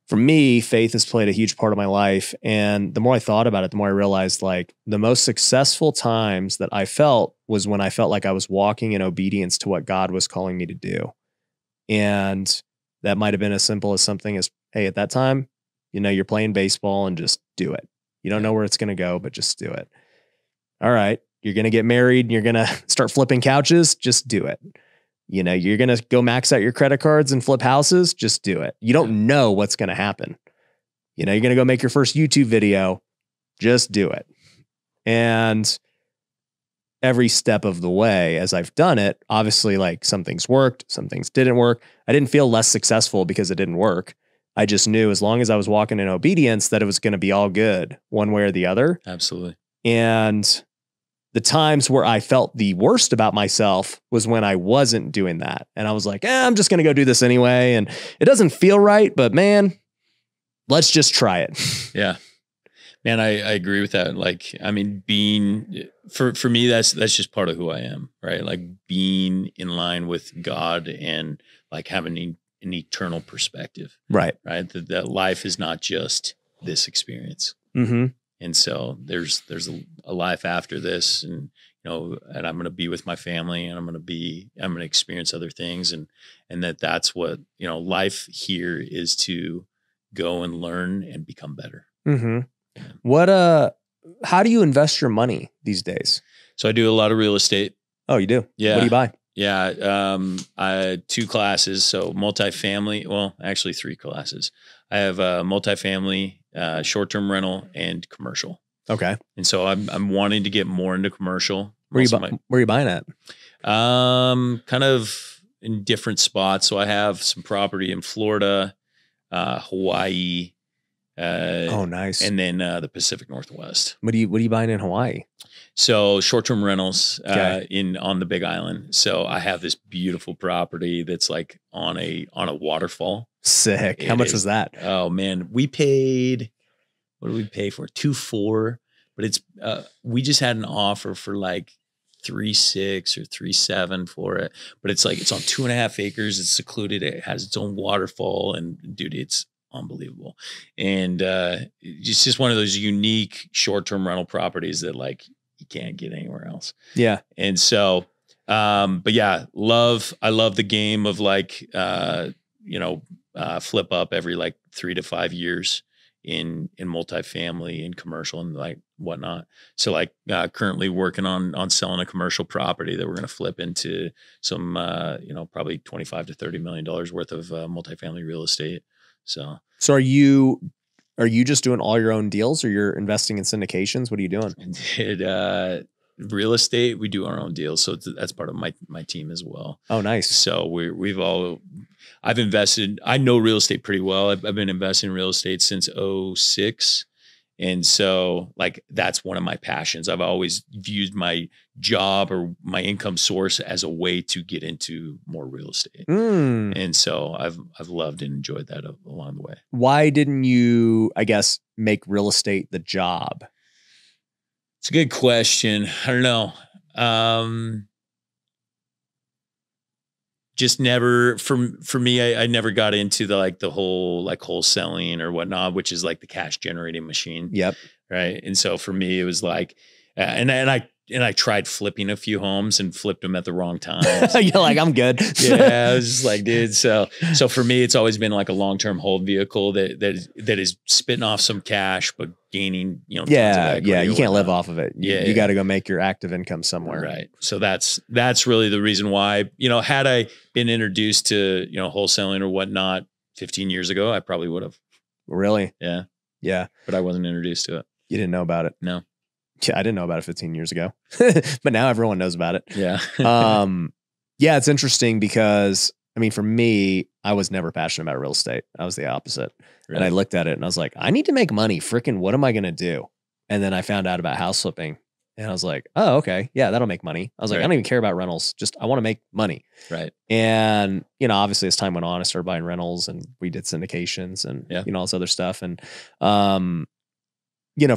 for me, faith has played a huge part of my life. And the more I thought about it, the more I realized like the most successful times that I felt was when I felt like I was walking in obedience to what God was calling me to do. And that might've been as simple as something as, hey, at that time, you're playing baseball and just do it. You don't know where it's going to go, but just do it. All right. You're going to get married and you're going to start flipping couches. Just do it. You're going to go max out your credit cards and flip houses. Just do it. You don't know what's going to happen. You're going to go make your first YouTube video. Just do it. And every step of the way, as I've done it, obviously like some things worked, some things didn't work. I didn't feel less successful because it didn't work. I just knew as long as I was walking in obedience that it was going to be all good one way or the other. Absolutely. And the times where I felt the worst about myself was when I wasn't doing that. And I was like, I'm just going to go do this anyway. And it doesn't feel right, but man, let's just try it. Yeah, man, I agree with that. Like, I mean, being for me, that's just part of who I am, right? Like being in line with God and like having an eternal perspective, right? That life is not just this experience. Mm-hmm. And so there's a life after this, and and I'm going to be with my family, and I'm going to experience other things, and that's what life here is, to go and learn and become better. Mm-hmm. What how do you invest your money these days? So I do a lot of real estate. Oh, you do? Yeah. What do you buy? Yeah. I had 2 classes. So multifamily, well, actually 3 classes. I have multifamily, short-term rental, and commercial. Okay. And so I'm wanting to get more into commercial. Where are you buying at? Kind of in different spots. So I have some property in Florida, Hawaii, Oh, nice. And then the Pacific Northwest. What are you buying in Hawaii? So short-term rentals Okay. on the Big Island. So I have this beautiful property that's like on a waterfall. Sick. How much was that? Oh man, we paid, what did we pay for? 2.4, but it's we just had an offer for like 3.6 or 3.7 for it. But it's like it's on 2.5 acres. It's secluded. It has its own waterfall, and dude, it's unbelievable. And it's just one of those unique short-term rental properties that like you can't get anywhere else. Yeah. And so, but yeah, I love the game of like, flip up every like 3 to 5 years in multifamily and commercial and like whatnot. So like currently working on selling a commercial property that we're going to flip into some, probably $25 to $30 million worth of multifamily real estate. So are you just doing all your own deals, or you're investing in syndications? What are you doing? Real estate, we do our own deals. So that's part of my team as well. Oh, nice. So I've invested, I know real estate pretty well. I've been investing in real estate since 2006. And so like, that's one of my passions. I've always viewed my job or my income source as a way to get into more real estate. And so I've loved and enjoyed that along the way. Why didn't you, I guess, make real estate the job? It's a good question. I don't know. Just never for me, I never got into the whole like wholesaling or whatnot, which is like the cash generating machine. Yep. Right. And so for me, it was like, and I tried flipping a few homes and flipped them at the wrong time. You're like, I'm good. Yeah. I was just like, dude. So for me, it's always been like a long-term hold vehicle that is spitting off some cash, but gaining, tons of equity. Yeah. You can't live off of it. You got to go make your active income somewhere. Right. So that's really the reason why, had I been introduced to, wholesaling or whatnot 15 years ago, I probably would have. Really? Yeah. Yeah. But I wasn't introduced to it. You didn't know about it? No. Yeah, I didn't know about it 15 years ago, but now everyone knows about it. Yeah. Yeah, it's interesting because, I mean, for me, I was never passionate about real estate. I was the opposite. Really? And I looked at it and I was like, I need to make money. Freaking, what am I going to do? And then I found out about house flipping and I was like, oh, okay. Yeah, that'll make money. I was like, I don't even care about rentals. Just, I want to make money. Right. And, obviously as time went on, I started buying rentals and we did syndications and, all this other stuff. And,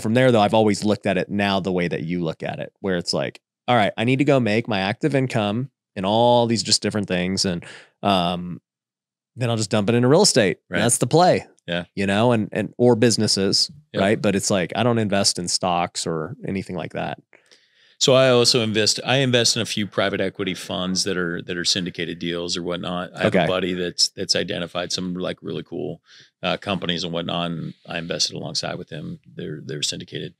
from there though, I've always looked at it now the way that you look at it, where it's like, all right, I need to go make my active income and all these just different things. And then I'll just dump it into real estate. Right. That's the play. Yeah. Or businesses. Yep. Right. But it's like, I don't invest in stocks or anything like that. So I also invest in a few private equity funds that are syndicated deals or whatnot. I have a buddy that's identified some like really cool companies and whatnot, and I invested alongside with him. They're syndicated.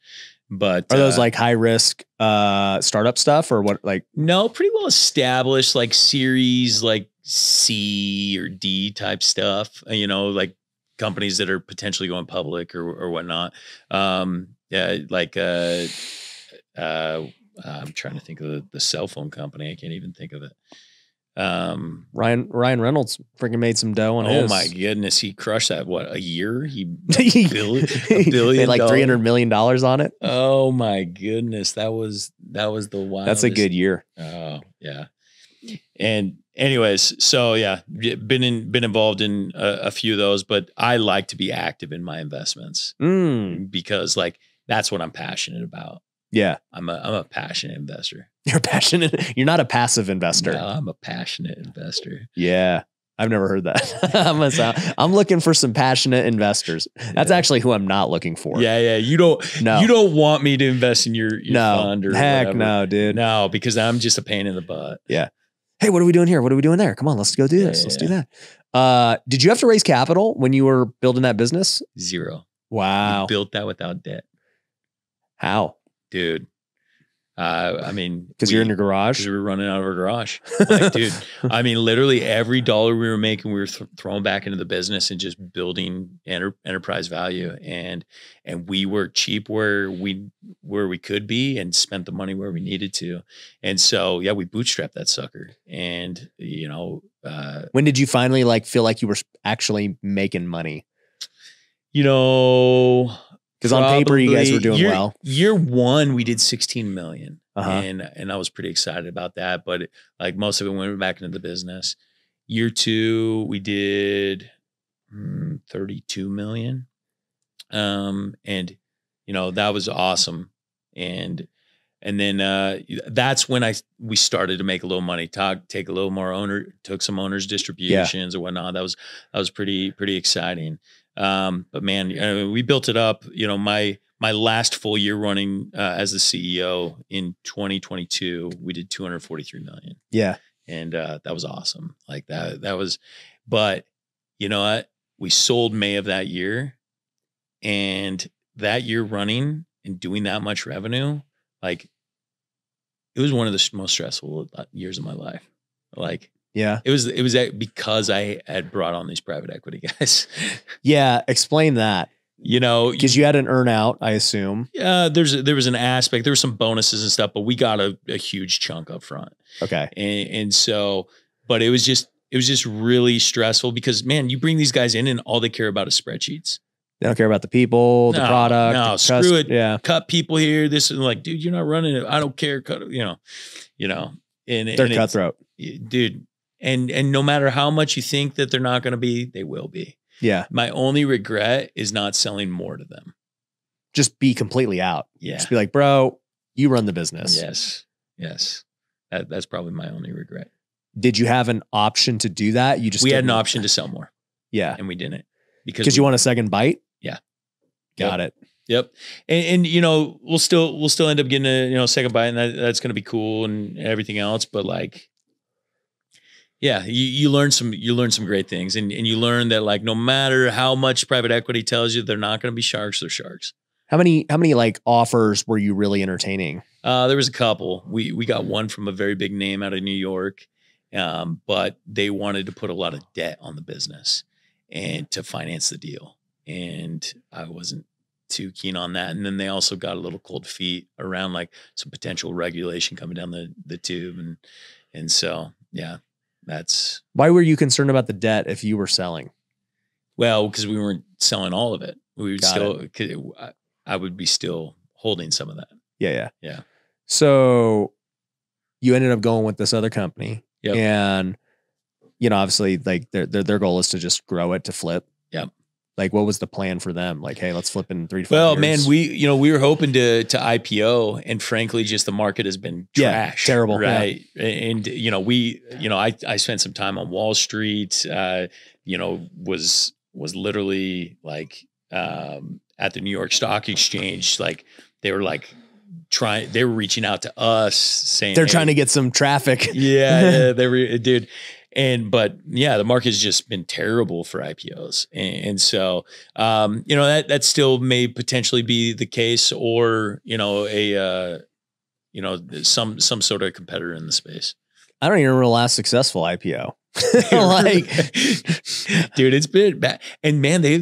But are those like high risk startup stuff or what? Like, no, pretty well established, like series like C or D type stuff, like companies that are potentially going public or whatnot. I'm trying to think of the cell phone company. I can't even think of it. Ryan Reynolds freaking made some dough on his. Oh my goodness. He crushed that. What, a year? He $1 billion. Made like $300 million on it. Oh my goodness. That was the wildest. That's a good year. Oh yeah. And anyways, so yeah, been involved in a few of those, but I like to be active in my investments because like, that's what I'm passionate about. Yeah. I'm a passionate investor. You're passionate. You're not a passive investor. No, I'm a passionate investor. Yeah. I've never heard that. I'm looking for some passionate investors. That's actually who I'm not looking for. Yeah. You don't want me to invest in your fund or heck whatever. No, dude. No, because I'm just a pain in the butt. Yeah. Hey, what are we doing here? What are we doing there? Come on, let's go do this. Let's do that. Did you have to raise capital when you were building that business? Zero. Wow. We built that without debt. How? Dude. I mean, because you're in your garage. Because we were running out of our garage, like, dude. I mean, literally every dollar we were making, we were throwing back into the business and just building enterprise value. And we were cheap where we could be, and spent the money where we needed to. And so, yeah, we bootstrapped that sucker. And when did you finally feel like you were actually making money? You know, because on paper you guys were doing year, well. Year one, we did 16 million, Uh-huh. and I was pretty excited about that. But like most of it went back into the business. Year two, we did 32 million, and that was awesome. And then that's when we started to make a little money, take a little more took some owners distributions or whatnot. That was pretty exciting. But man, we built it up. My last full year running as the CEO in 2022, we did 243 million. Yeah. And that was awesome. Like that was, but you know what? We sold May of that year, and that year running and doing that much revenue, like it was one of the most stressful years of my life. Like, yeah, it was because I had brought on these private equity guys. Yeah. Explain that. Because you had an earn out, I assume. Yeah, there was an aspect, there were some bonuses and stuff, but we got a huge chunk up front. Okay. And so, but it was just really stressful because, man, you bring these guys in and all they care about is spreadsheets. They don't care about the people, the product. No, screw it. Yeah. Cut people here. This is like, dude, you're not running it. I don't care. Cut it, and they're cutthroat, dude. And no matter how much you think that they're not going to be, they will be. Yeah. My only regret is not selling more to them. Just be completely out. Yeah. Just be like, bro, you run the business. Yes. That's probably my only regret. Did you have an option to do that? We had an option to sell more. Yeah. And we didn't because you want a second bite. Yeah. Got it. Yep. And we'll still end up getting a second bite, and that's going to be cool and everything else. But like, yeah, you learn some great things, and you learn that like no matter how much private equity tells you they're not going to be sharks, they're sharks. How many like offers were you really entertaining? There was a couple. We got one from a very big name out of New York, but they wanted to put a lot of debt on the business and to finance the deal, and I wasn't too keen on that. And then they also got a little cold feet around like some potential regulation coming down the tube, and so yeah. That's why were you concerned about the debt if you were selling? Well, because we weren't selling all of it. We would I would be still holding some of that. Yeah. So you ended up going with this other company, and obviously, like their goal is to just grow it to flip. Yep. Like, what was the plan for them? Like, hey, let's flip in 3 to 5 years. Well, man, we were hoping to IPO, and frankly, just the market has been trash, terrible, right? Yeah. And I spent some time on Wall Street. Was literally like at the New York Stock Exchange. Like they were reaching out to us saying they're trying to get some traffic. Yeah, they were, dude. But the market's just been terrible for IPOs. And so, that still may potentially be the case, or, some sort of competitor in the space. I don't even remember the last successful IPO. Like, dude, it's been bad. And man, they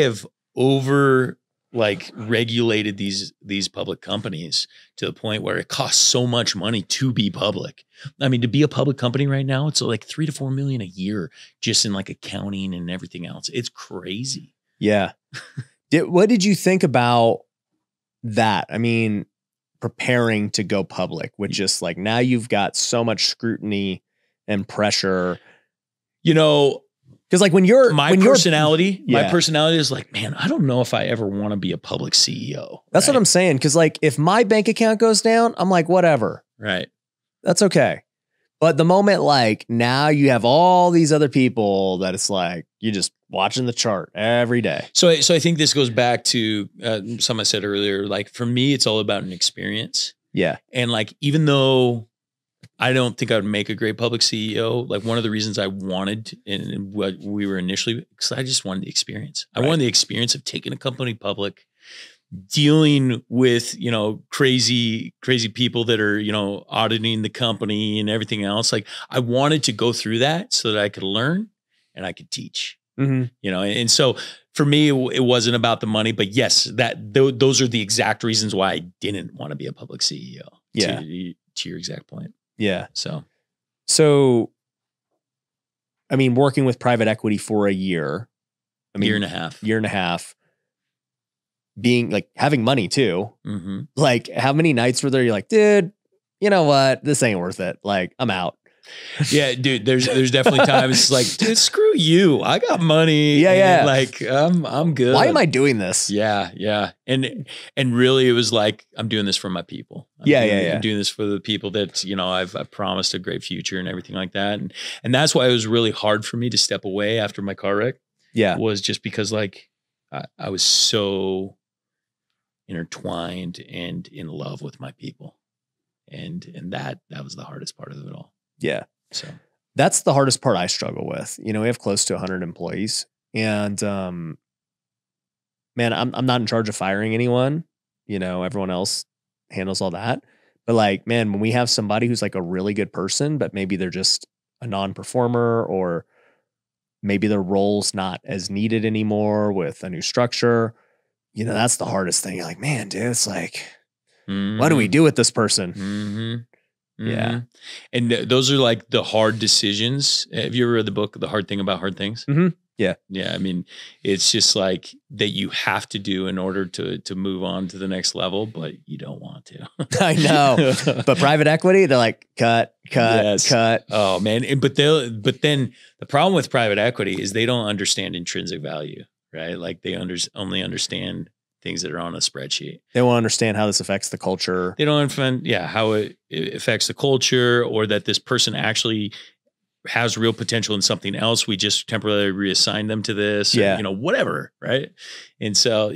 have over like regulated these public companies to the point where it costs so much money to be public. I mean, to be a public company right now, it's like $3 to $4 million a year just in like accounting and everything else. It's crazy. Yeah. What did you think about that? I mean, preparing to go public with just like, now you've got so much scrutiny and pressure, because like my personality is like, man, I don't know if I ever want to be a public CEO. That's what I'm saying. Cause like if my bank account goes down, I'm like, whatever. Right. That's okay. But the moment like now you have all these other people that it's like, you're just watching the chart every day. So I think this goes back to something I said earlier. Like for me, it's all about an experience. Yeah. And like, even though I don't think I would make a great public CEO, like one of the reasons I wanted and what we were initially, because I just wanted the experience. Right. I wanted the experience of taking a company public, dealing with, crazy people that are, auditing the company and everything else. Like I wanted to go through that so that I could learn and I could teach, and so for me, it wasn't about the money, but yes, those are the exact reasons why I didn't want to be a public CEO. Yeah. To your exact point. Yeah. So, I mean, working with private equity for a year, year and a half, being like having money too. Mm-hmm. Like how many nights were there? You're like, dude, you know what? This ain't worth it. Like I'm out. Yeah, dude, there's definitely times like, dude, screw you. I got money. Yeah. Like I'm good. Why am I doing this? Yeah. And really it was like, I'm doing this for my people. I'm doing this for the people that, you know, I've promised a great future and everything like that. And that's why it was really hard for me to step away after my car wreck. Yeah. Was just because like I was so intertwined and in love with my people. And that was the hardest part of it all. Yeah. So that's the hardest part I struggle with. You know, we have close to 100 employees and, man, I'm not in charge of firing anyone, you know, everyone else handles all that. But like, man, when we have somebody who's like a really good person, but maybe they're just a non-performer or maybe their role's not as needed anymore with a new structure, you know, that's the hardest thing. You're like, man, dude, it's like, what do we do with this person? Mm-hmm. Yeah. And those are like the hard decisions. Have you ever read the book, The Hard Thing About Hard Things? Mm-hmm. Yeah. Yeah. I mean, it's just like that you have to do in order to move on to the next level, but you don't want to. I know. But private equity, they're like, cut. Oh man. But then the problem with private equity is they don't understand intrinsic value, right? Like they only understand things that are on a spreadsheet. They won't understand how this affects the culture. They don't understand, how it affects the culture or that this person actually has real potential in something else. We just temporarily reassign them to this, or, you know, whatever. Right. And so,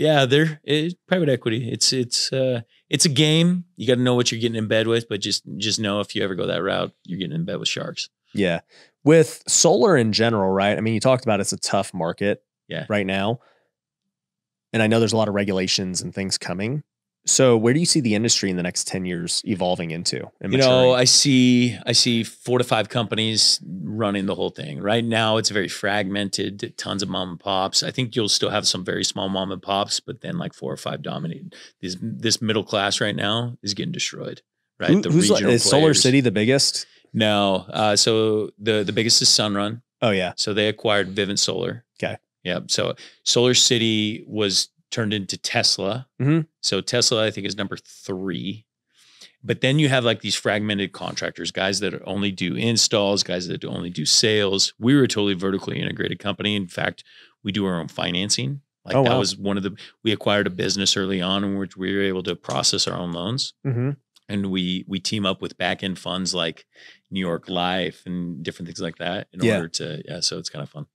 private equity, it's a game. You got to know what you're getting in bed with, but just know if you ever go that route, you're getting in bed with sharks. Yeah. With solar in general, right? I mean, you talked about it's a tough market right now. And I know there's a lot of regulations and things coming. So where do you see the industry in the next 10 years evolving into? You know, I see 4 to 5 companies running the whole thing. Right now, it's very fragmented, tons of mom and pops. I think you'll still have some very small mom and pops, but then like 4 or 5 dominate. This middle class right now is getting destroyed, right? Is Solar City the biggest? No. So the biggest is Sunrun. Oh, yeah. So they acquired Vivint Solar. Okay. Yeah. So Solar City was turned into Tesla. Mm-hmm. So Tesla, I think, is number 3. But then you have like these fragmented contractors, guys that only do installs, guys that only do sales. We were a totally vertically integrated company. In fact, we do our own financing. Like that was we acquired a business early on in which we were able to process our own loans. Mm-hmm. And we team up with back-end funds like New York Life and different things like that in order to, so it's kind of fun.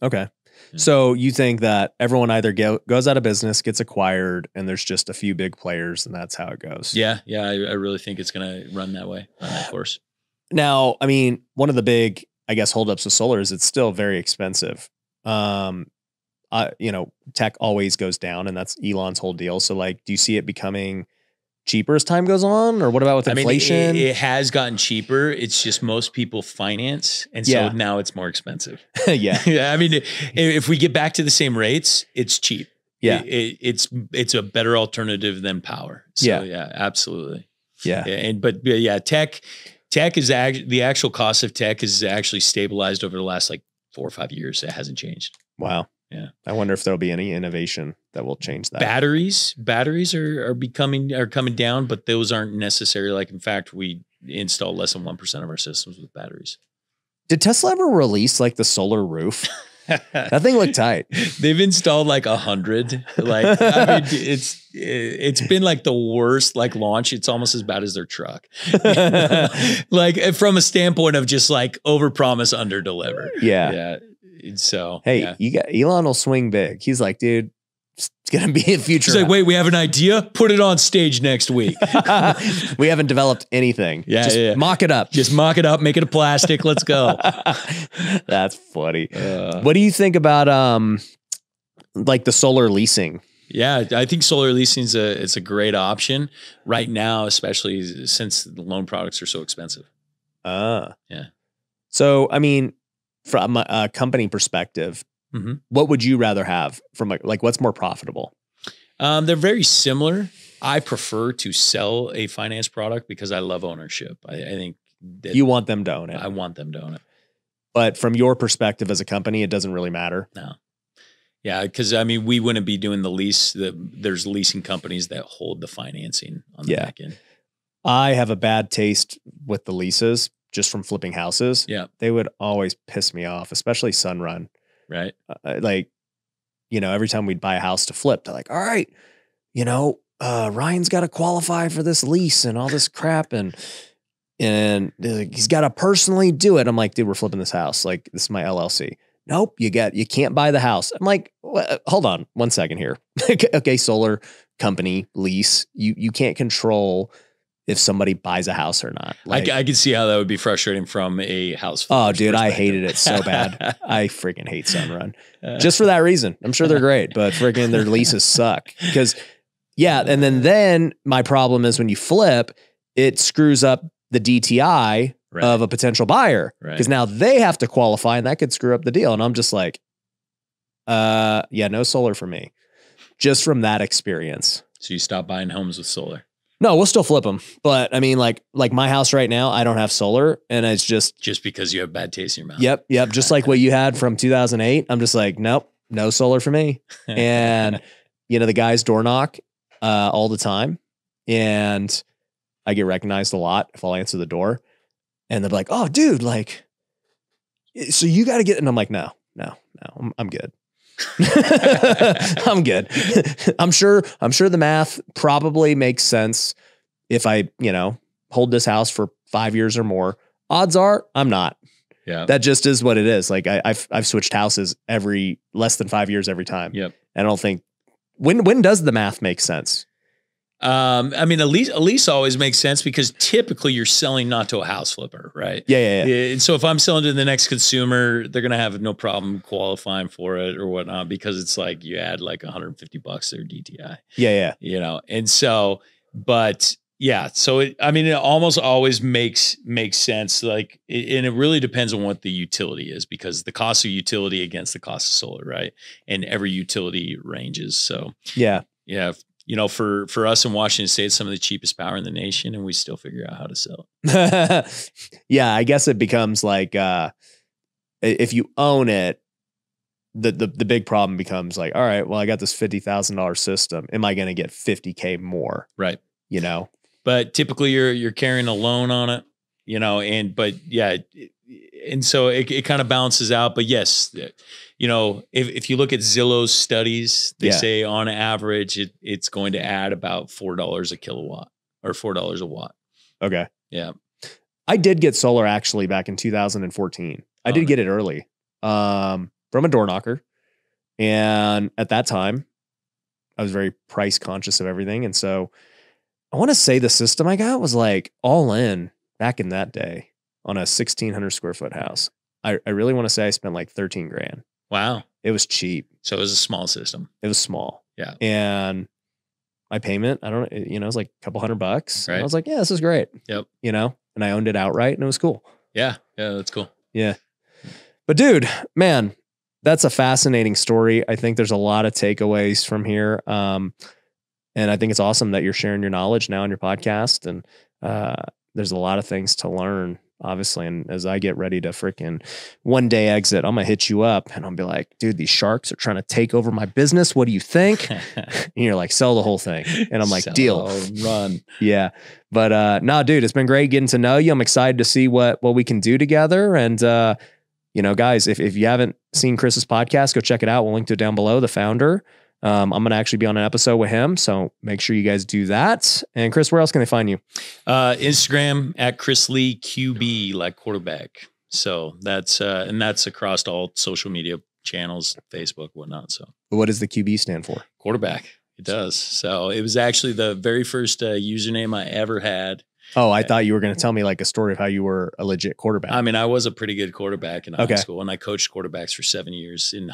Okay. Yeah. So you think that everyone either goes out of business, gets acquired, and there's just a few big players and that's how it goes. Yeah. I really think it's going to run that way, on that course. Now, I mean, one of the big, I guess, holdups with solar is it's still very expensive. You know, tech always goes down and that's Elon's whole deal. So like, do you see it becoming cheaper as time goes on, or what about with inflation? I mean, it has gotten cheaper. It's just most people finance. And so now it's more expensive. Yeah. I mean, if we get back to the same rates, it's cheap. Yeah. It's a better alternative than power. So yeah, absolutely. Yeah. But tech is the actual cost of tech is actually stabilized over the last like 4 or 5 years. It hasn't changed. Wow. Yeah. I wonder if there'll be any innovation that will change that. Batteries are coming down, but those aren't necessarily like, in fact, we install less than 1% of our systems with batteries. Did Tesla ever release like the solar roof? That thing looked tight. They've installed like 100. Like, I mean, it's been like the worst like launch. It's almost as bad as their truck. Like from a standpoint of just like overpromise, underdeliver. Yeah. So hey, Elon will swing big. He's like, dude, it's gonna be a future. He's like, wait, we have an idea. Put it on stage next week. We haven't developed anything. Just mock it up. Just mock it up. Make it a plastic. Let's go. That's funny. What do you think about like the solar leasing? Yeah, I think solar leasing it's a great option right now, especially since the loan products are so expensive. Yeah. So I mean, from a company perspective, what would you rather have from like what's more profitable? They're very similar. I prefer to sell a finance product because I love ownership. I think that you want them to own it. I want them to own it. But from your perspective as a company, it doesn't really matter. No. Yeah, because I mean, we wouldn't be doing the lease. There's leasing companies that hold the financing on the back end. I have a bad taste with the leases just from flipping houses. Yeah, they would always piss me off, especially Sunrun. Right. Like, you know, every time we'd buy a house to flip, they're like, all right, you know, Ryan's got to qualify for this lease and all this crap. And he's got to personally do it. I'm like, dude, we're flipping this house. Like, this is my LLC. Nope, you can't buy the house. I'm like, hold on 1 second here. Okay, solar company lease. You can't control if somebody buys a house or not. Like, I can see how that would be frustrating from a house. Oh, dude, I hated it so bad. I freaking hate Sunrun just for that reason. I'm sure they're great, but freaking their leases suck. Because and then my problem is when you flip, it screws up the DTI of a potential buyer, because now they have to qualify, and that could screw up the deal. And I'm just like, no solar for me, just from that experience. So you stop buying homes with solar? No, we'll still flip them. But I mean, like my house right now, I don't have solar, and it's just because you have bad taste in your mouth. Yep. Just like what you had from 2008. I'm just like, nope, no solar for me. And you know, the guys door knock all the time, and I get recognized a lot if I'll answer the door. And they're like, oh, dude, like, so you got to get, and I'm like, no, I'm good. I'm good. I'm sure the math probably makes sense if I, you know, hold this house for 5 years or more. Odds are I'm not. Yeah. That just is what it is. Like I've switched houses every less than 5 years every time. Yep. And I don't think when does the math make sense? I mean, a lease always makes sense because typically you're selling not to a house flipper, right? Yeah. And so if I'm selling to the next consumer, they're going to have no problem qualifying for it or whatnot, because it's like you add like $150 to their DTI. Yeah. You know, and so, but yeah, so it almost always makes sense. Like, and it really depends on what the utility is, because the cost of utility against the cost of solar, right? And every utility ranges. So yeah. You know, for us in Washington State, it's some of the cheapest power in the nation, and we still figure out how to sell it. Yeah, I guess it becomes like if you own it, the big problem becomes like, all right, well, I got this $50,000 system. Am I going to get $50K more? Right. You know, but typically you're carrying a loan on it, you know, and so it kind of balances out. But yes, you know, if you look at Zillow's studies, they say on average, it's going to add about $4 a kilowatt or $4 a watt. Okay. Yeah. I did get solar actually back in 2014. I did get it early from a door knocker. And at that time, I was very price conscious of everything. And so I want to say the system I got was like all in back in that day on a 1,600 square foot house. I really want to say I spent like 13 grand. Wow. It was cheap. So it was a small system. It was small. Yeah. And my payment, I don't know, you know, it was like a couple $100. Right. And I was like, yeah, this is great. Yep. You know, and I owned it outright, and it was cool. Yeah. Yeah. That's cool. Yeah. But dude, man, that's a fascinating story. I think there's a lot of takeaways from here. And I think it's awesome that you're sharing your knowledge now on your podcast. And there's a lot of things to learn, obviously. And as I get ready to freaking one day exit, I'm going to hit you up and I'll be like, dude, these sharks are trying to take over my business. What do you think? And you're like, sell the whole thing. And I'm like, deal. Run. Yeah. But no, dude, it's been great getting to know you. I'm excited to see what we can do together. And, you know, guys, if you haven't seen Chris's podcast, go check it out. We'll link to it down below, the founder. I'm going to actually be on an episode with him. So make sure you guys do that. And Chris, where else can they find you? Instagram at Chris Lee QB, like quarterback. So that's across all social media channels, Facebook, whatnot. So what does the QB stand for? Quarterback. It does. So it was actually the very first username I ever had. Oh, I thought you were going to tell me like a story of how you were a legit quarterback. I mean, I was a pretty good quarterback in high school, and I coached quarterbacks for 7 years in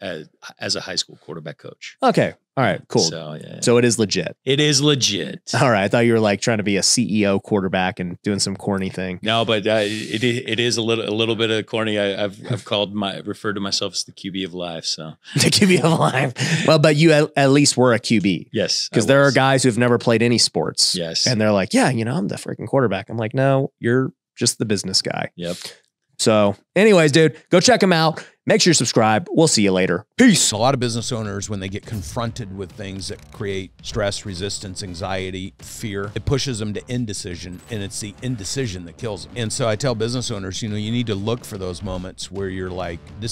as a high school quarterback coach. Okay. All right, cool. So, yeah. So it is legit. It is legit. All right. I thought you were like trying to be a CEO quarterback and doing some corny thing. No, but it is a little bit of corny. I've referred to myself as the QB of life. So the QB of life. Well, but you at least were a QB. Yes. Because there are guys who've never played any sports. Yes. And they're like, yeah, you know, I'm the freaking quarterback. I'm like, no, you're just the business guy. Yep. So anyways, dude, go check them out. Make sure you subscribe. We'll see you later. Peace. A lot of business owners, when they get confronted with things that create stress, resistance, anxiety, fear, it pushes them to indecision, and it's the indecision that kills them. And so I tell business owners, you know, you need to look for those moments where you're like, this is